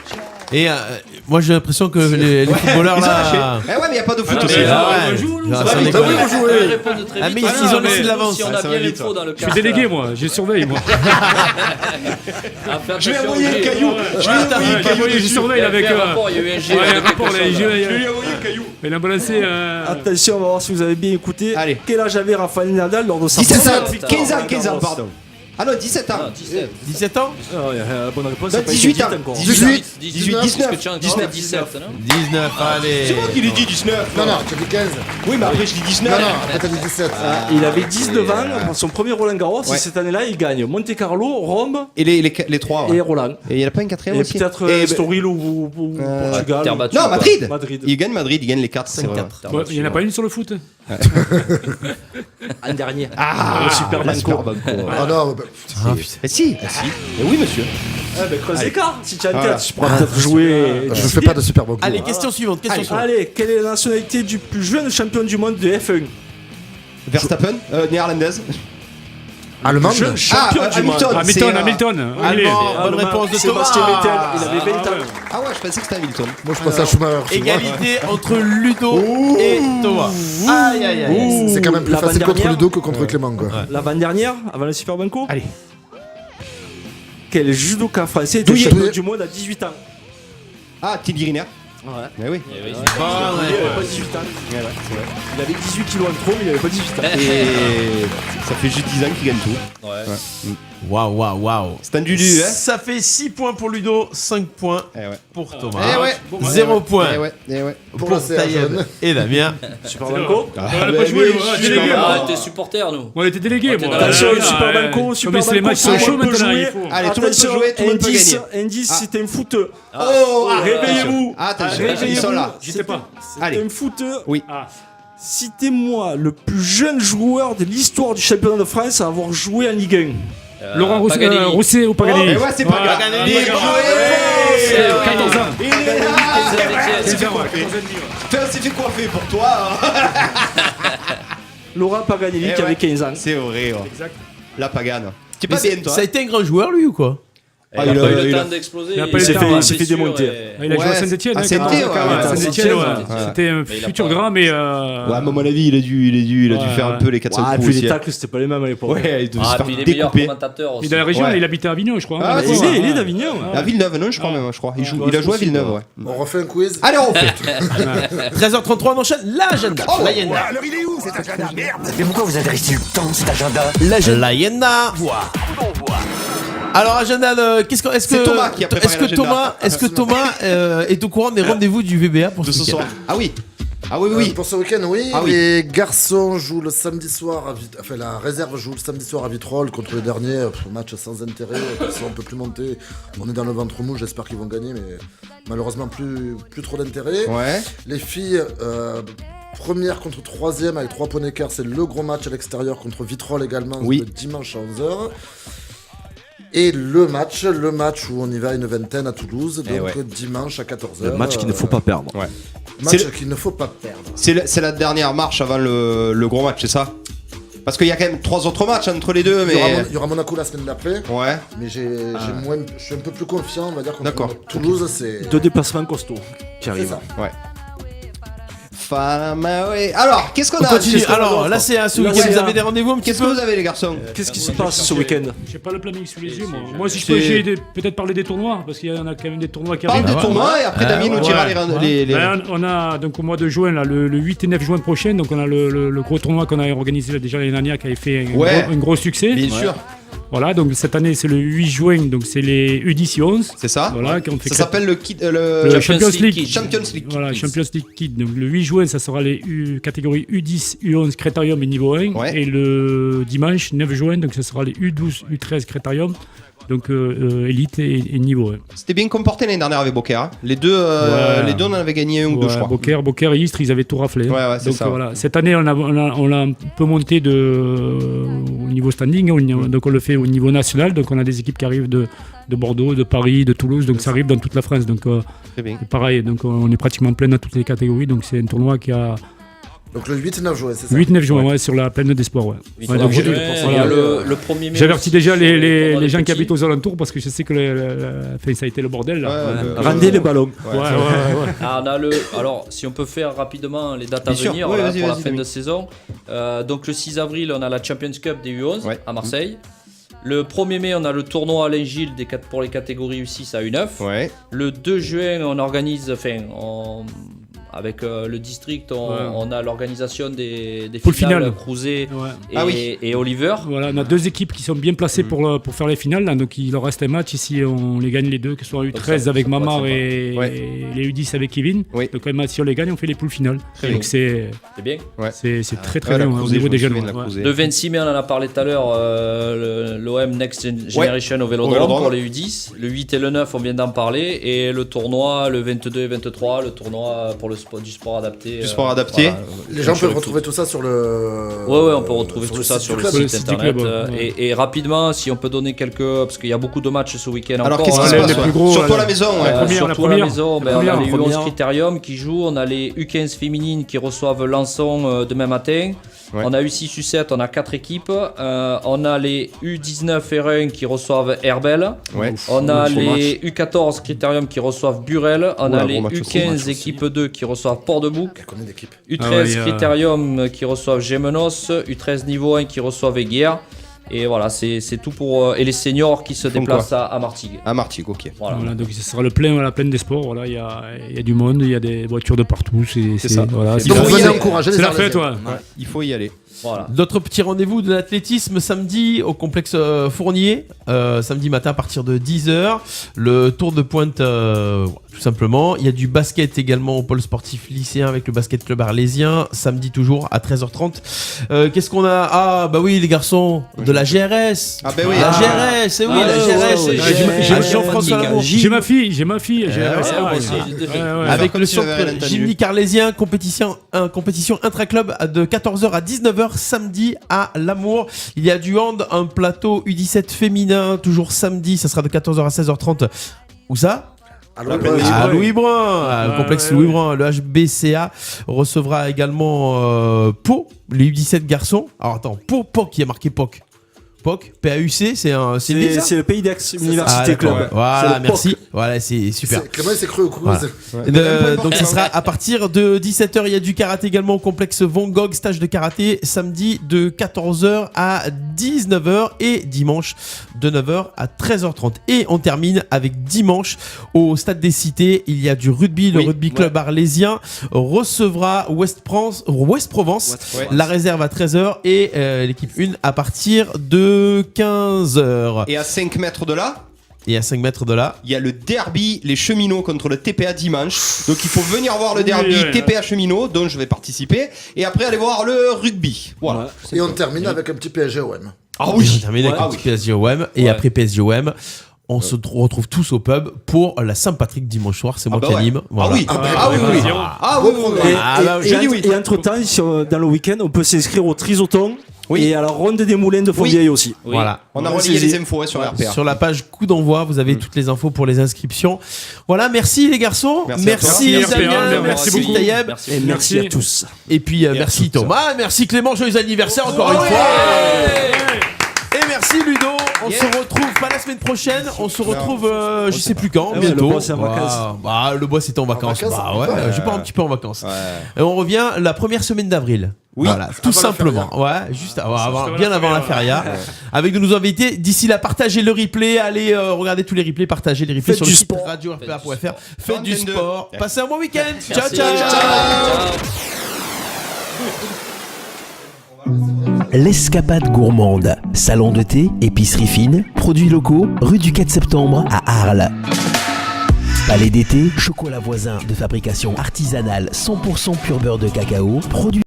Et moi j'ai l'impression que les footballeurs Ils ont là. lâché. Eh ouais, mais y a pas de foot Ah, aussi. mais Ah on ouais. joue, nous, Ah, ça ça va, déconne. on va jouer. Répondre très Ah, vite. mais Parce ils que ont laissé de l'avance. Si on Ça a va bien vite, l'info dans le Je suis délégué, moi, je surveille, moi. Je vais envoyer le caillou. Je vais envoyer le caillou. Je surveille avec. Il y a eu un rapport, il y a eu un G. Ouais, avec un rapport, quelque là, chose, je- là. Je vais lui envoyer le caillou. Il a balancé. Attention, on va voir si vous avez bien écouté. Allez. Quel âge avait Rafael Nadal lors de sa 17 première ans. victoire 15 ans, à pardon. Ah non, 17 ans. Ah, 17. 17 ans Ah ouais, bonne réponse. Non, c'est pas 18 été ans. dit encore. 18, 19. 19, Parce que tu as 19, 17, non 19, allez. C'est moi qui l'ai dit 19. Non, non, tu as dit 15. Oui, mais après je dis 19. Non, non, après t'as dit 17. Il avait 19 ans pour son premier Roland Garros Ouais. et cette année-là il gagne Monte Carlo, Rome Et les trois. et Ouais. Roland. Et il n'y en a pas une quatrième Et aussi peut-être Et- Estoril ou Portugal. Terre battue, Non, quoi. Madrid. Madrid. Il gagne Madrid, il gagne les 4. 5-4. Terre Ouais, battue, il n'y en a ouais. pas une sur le foot. Un dernier. Ah, le Super Banco. Ah non, bah, Eh si, Eh oui, monsieur. Ah ben creuse l'écart. Si tu as une Voilà. tête, tu pourras peut-être jouer. je fais pas de super bon coup. Allez, question suivante. Question suivante. Allez, quelle est la nationalité du plus jeune champion du monde de F1? Verstappen, néerlandaise. Allemande Jeune champion du monde. Hamilton. Hamilton. Allez. Allemand, bonne Allemand, réponse de Sébastien Thomas. Vettel, il avait 20 ans. Ah ouais, je pensais que c'était Hamilton. Moi, je pense à Schumacher. tu vois. Égalité entre Ludo et Thomas. Aïe aïe aïe. C'est quand même plus facile contre L'avant-dernière. Ludo que contre Clément, quoi. L'avant-dernière, avant le Super Banco. Allez. Quel judoka français était Douillet. champion Douillet. du monde à 18 ans? Ah, Teddy Riner. Ouais. Eh oui. Eh oui, Bonne Il avait réponse. pas 18 ans. Il avait 18 kilos en trop, mais il avait pas 18 ans. Et ça fait juste 10 ans qu'il gagne tout. c'est- ouais. Waouh, waouh, waouh. C'est un du hein. Ça fait 6 points pour Ludo, 5 points Eh ouais. pour Thomas. Eh ouais. 0 points Eh ouais. Eh ouais. pour la CA Taïeb jaune. et Damien. Super Banco. On n'a pas joué, moi, délégué. Ah, moi. t'es supporter, nous. On était délégués, moi. Attention, le Super Banco, Super Comme les Banco, matchs sont chauds maintenant, il faut. Allez, tout le monde peut jouer, tout le monde peut indice, gagner. indice, Ah. c'était un footeux. Oh, réveillez-vous. Attention, Réveillez-vous. ils sont là. J'y sais pas. Allez. C'était un footeux. Oui. Ah. Citez-moi le plus jeune joueur de l'histoire du championnat de France à avoir joué en Ligue 1. Laurent Paganini. Rousset ou Paganini. Eh ouais, c'est pas grave. Paganini. Bien joué. Ouais. 14 ans. Il est là. Saint-Étienne. C'est coiffé. Putain, c'est fait coiffer pour toi. hein. Laurent Paganini Eh qui ouais. avait 15 ans. C'est vrai. Ouais. Exact. La Pagane. Tu es Mais pas bien, toi. ça a été un grand joueur lui ou quoi? Il a pas eu le temps d'exploser. Il s'est fait démonter. Il a joué à Saint-Etienne. Saint-Etienne, C'était un futur grand, mais. Ouais, mais à mon avis, il a dû faire un peu les 400 coups. Et puis aussi. les tacles, c'était pas les mêmes à l'époque. Ouais, il devait se faire Puis les meilleurs découper. commentateurs aussi. Il est dans la région, il habitait à Avignon, je crois. Ah, Il est d'Avignon. À Villeneuve, non, je crois même. Il a joué à Villeneuve, ouais. On refait un quiz. Allez, on fait. 13h33, on enchaîne l'agenda. L'agenda. Alors il est où cet agenda, merde? Mais pourquoi vous intéressez le temps cet agenda? L'agenda. Alors agenda, C'est Thomas qui a préparé l'agenda. Est-ce que Thomas est au courant des rendez-vous du VBA pour De ce week-end soir. Ah oui. Ah oui. Pour ce week-end, oui. Ah oui. Les garçons jouent le samedi soir, enfin la réserve joue le samedi soir à Vitrolles contre le dernier. Match sans intérêt, on peut plus monter. On est dans le ventre mou, j'espère qu'ils vont gagner, mais malheureusement plus trop d'intérêt. Ouais. Les filles, première contre troisième avec 3 points d'écart, c'est le gros match à l'extérieur contre Vitrolles également, Oui. le dimanche à 11h. Et le match où on y va à une vingtaine à Toulouse, donc dimanche à 14h. Le match qu'il ne faut pas perdre. Ouais. Match qu'il ne faut pas perdre. C'est la dernière marche avant le gros match, c'est ça? Parce qu'il y a quand même 3 autres matchs entre les deux, mais. Il y aura Monaco la semaine d'après. Ouais. Mais je suis un peu plus confiant, on va dire, D'accord. contre Toulouse, c'est. 2 déplacements costauds qui C'est arrivent. ça. Ouais. Alors, qu'est-ce qu'on On a? continue. Alors là, c'est ce week-end. Vous avez des rendez-vous un petit Qu'est-ce que peu? vous avez, les garçons? Qu'est-ce qui se passe ce week-end? J'ai pas le planning sous les yeux, moi. Moi, si je peux essayer peut-être parler des tournois, parce qu'il y en a quand même des tournois qui Parle arrivent. des tournois et après Damien nous dira les. Ben, on a donc au mois de juin, là, le 8 et 9 juin prochain, donc on a le gros tournoi qu'on a organisé déjà l'année dernière qui avait fait un gros succès. Bien sûr. Voilà, donc cette année c'est le 8 juin, donc c'est les U10 11. C'est ça. Voilà, qu'on fait Ça s'appelle le Champions League. Champions League. Voilà, Champions League Kid. Donc le 8 juin, ça sera les catégories U10, U11 Critérium et niveau 1. Ouais. Et le dimanche 9 juin, donc ça sera les U12, U13 Critérium. Donc élite et niveau 1. C'était bien comporté l'année dernière avec Beaucaire. Hein. Les deux on en avait gagné un ou deux, je crois. Beaucaire et Istres, ils avaient tout raflé. Ouais, c'est donc ça. voilà. Cette année, on a un peu monté au niveau standing. Donc on le fait au niveau national. Donc on a des équipes qui arrivent de Bordeaux, de Paris, de Toulouse. Donc ça arrive dans toute la France. Donc Très bien. pareil. Donc on est pratiquement plein dans toutes les catégories. Donc c'est un tournoi qui a. Donc le 8 et 9 juin, c'est ça? 8-9 juin, ouais, sur la plaine des sports. Ouais. Ouais, donc, le 1er mai. j'avertis déjà les gens qui habitent aux alentours parce que je sais que ça a été le bordel. Là. Rendez les ballons. Ouais. Alors, si on peut faire rapidement les dates à Bien sûr. venir Ouais, là, vas-y, pour la vas-y, fin Damien. de saison. Donc le 6 avril, on a la Champions Cup des U11 à Marseille. Le 1er mai, on a le tournoi Alain Gilles pour les catégories U6 à U9. Ouais. Le 2 juin, on organise, avec le district, on a l'organisation des finales Crouzet et Oliver. Voilà, on a 2 équipes qui sont bien placées pour faire les finales. Là, donc il leur reste un match ici, on les gagne les deux, que ce soit U13 avec Mamar et les U10 avec Kevin. Oui. Donc un match, si on les gagne, on fait les poules finales. Très donc c'est bien. C'est très bien au Crouzet, niveau des jeunes. Le 26 mai, on en a parlé tout à l'heure, l'OM Next Generation au Vélodrome pour les U10. Le 8 et le 9, on vient d'en parler. Et le tournoi, le 22 et 23, le tournoi pour du sport adapté. Voilà, les gens peuvent retrouver tout ça sur le. Ouais, on peut retrouver tout ça sur le site internet. Et rapidement, si on peut donner quelques. Parce qu'il y a beaucoup de matchs ce week-end encore. Alors, qu'est-ce qui se passe plus gros, surtout à la maison, surtout à la maison, on a les U11 Critérium qui jouent. On a les U15 féminines qui reçoivent Lançon demain matin. Ouais. On a U6, U7, on a 4 équipes. On a les U19 R1 qui reçoivent Herbel. Ouais. On a les U14 Critérium qui reçoivent Burel. On a les U15 équipe 2 qui reçoivent Port-de-Bouc. U13 Critérium qui reçoivent Gémenos. U13 niveau 1 qui reçoivent Aiguière. Et voilà, c'est tout pour. Et les seniors qui se déplacent à Martigues. À Martigues, ok. Voilà, donc ce sera la plaine des sports. Voilà, il y a du monde, il y a des voitures de partout. C'est ça. Voilà, donc vous allez encourager les fête, ouais. Il faut y aller. Voilà. D'autres petits rendez-vous de l'athlétisme samedi au complexe Fournier, samedi matin à partir de 10h. Le tour de pointe, tout simplement. Il y a du basket également au pôle sportif lycéen avec le basket club arlésien, samedi toujours à 13h30. Qu'est-ce qu'on a? Ah, bah oui, les garçons de la GRS. Ah, bah oui. La GRS, oui, la GRS. Jean-François Lamour. J'ai ma fille. Avec le centre gymnique arlésien, compétition intra-club de 14h à 19h. Samedi à Lamour. Il y a du hand, un plateau U17 féminin, toujours samedi, ça sera de 14h à 16h30. Où ça? À Louis-Brun, le complexe Louis-Brun. Le HBCA recevra également Pau, les U17 garçons. Alors attends, Pau qui a marqué POC. POC, PAUC, c'est une ligue, ça C'est le Pays d'Aix Université d'accord, Club. ouais. Voilà, C'est le merci. POC. Voilà, c'est super. Clément, il s'est cru au coup. Voilà. Donc ce sera à partir de 17h. Il y a du karaté également au complexe Van Gogh, stage de karaté samedi de 14h à 19h et dimanche de 9h à 13h30. Et on termine avec dimanche au stade des Cités. Il y a du rugby. Le rugby club arlésien recevra West Provence. Ouais. La réserve à 13h et l'équipe 1 à partir de 15h. Et à 5 mètres de là, Et à 5 mètres de là, il y a le derby les cheminots contre le TPA dimanche. Donc il faut venir voir le derby TPA cheminots dont je vais participer et après aller voir le rugby. Voilà. Et on termine avec un petit PSG-OM. Ah on termine avec un petit PSG-OM et après PSG-OM. On se retrouve tous au pub pour la Saint-Patrick dimanche soir. C'est moi qui anime. Voilà. Et entre-temps, dans le week-end, on peut s'inscrire au Trisoton et à la ronde des moulins de Fontvieille aussi. Voilà. On a relié les infos sur RPA. Sur la page Coup d'envoi, vous avez toutes les infos pour les inscriptions. Voilà, merci les garçons. Merci Damien, merci beaucoup Taïeb. Et merci à tous. Et puis merci Thomas, merci Clément, joyeux anniversaire encore une fois. Et merci Ludo. On se retrouve pas la semaine prochaine, on se retrouve je sais plus quand, bientôt. Le boss est en vacances. Bah, le boss est en vacances. Bah ouais, je pars un petit peu en vacances. Et on revient la première semaine d'avril. Oui, voilà, tout simplement. Ouais, juste bien avant la feria. Avec de nos invités. D'ici là, partagez le replay. Allez regarder tous les replays. Partagez les replays sur le site radio-rpa.fr. Faites du sport. Passez un bon week-end. Ciao, ciao. L'escapade gourmande. Salon de thé, épicerie fine, produits locaux, rue du 4 septembre à Arles. Palais d'été, chocolat voisin de fabrication artisanale 100% pur beurre de cacao, produits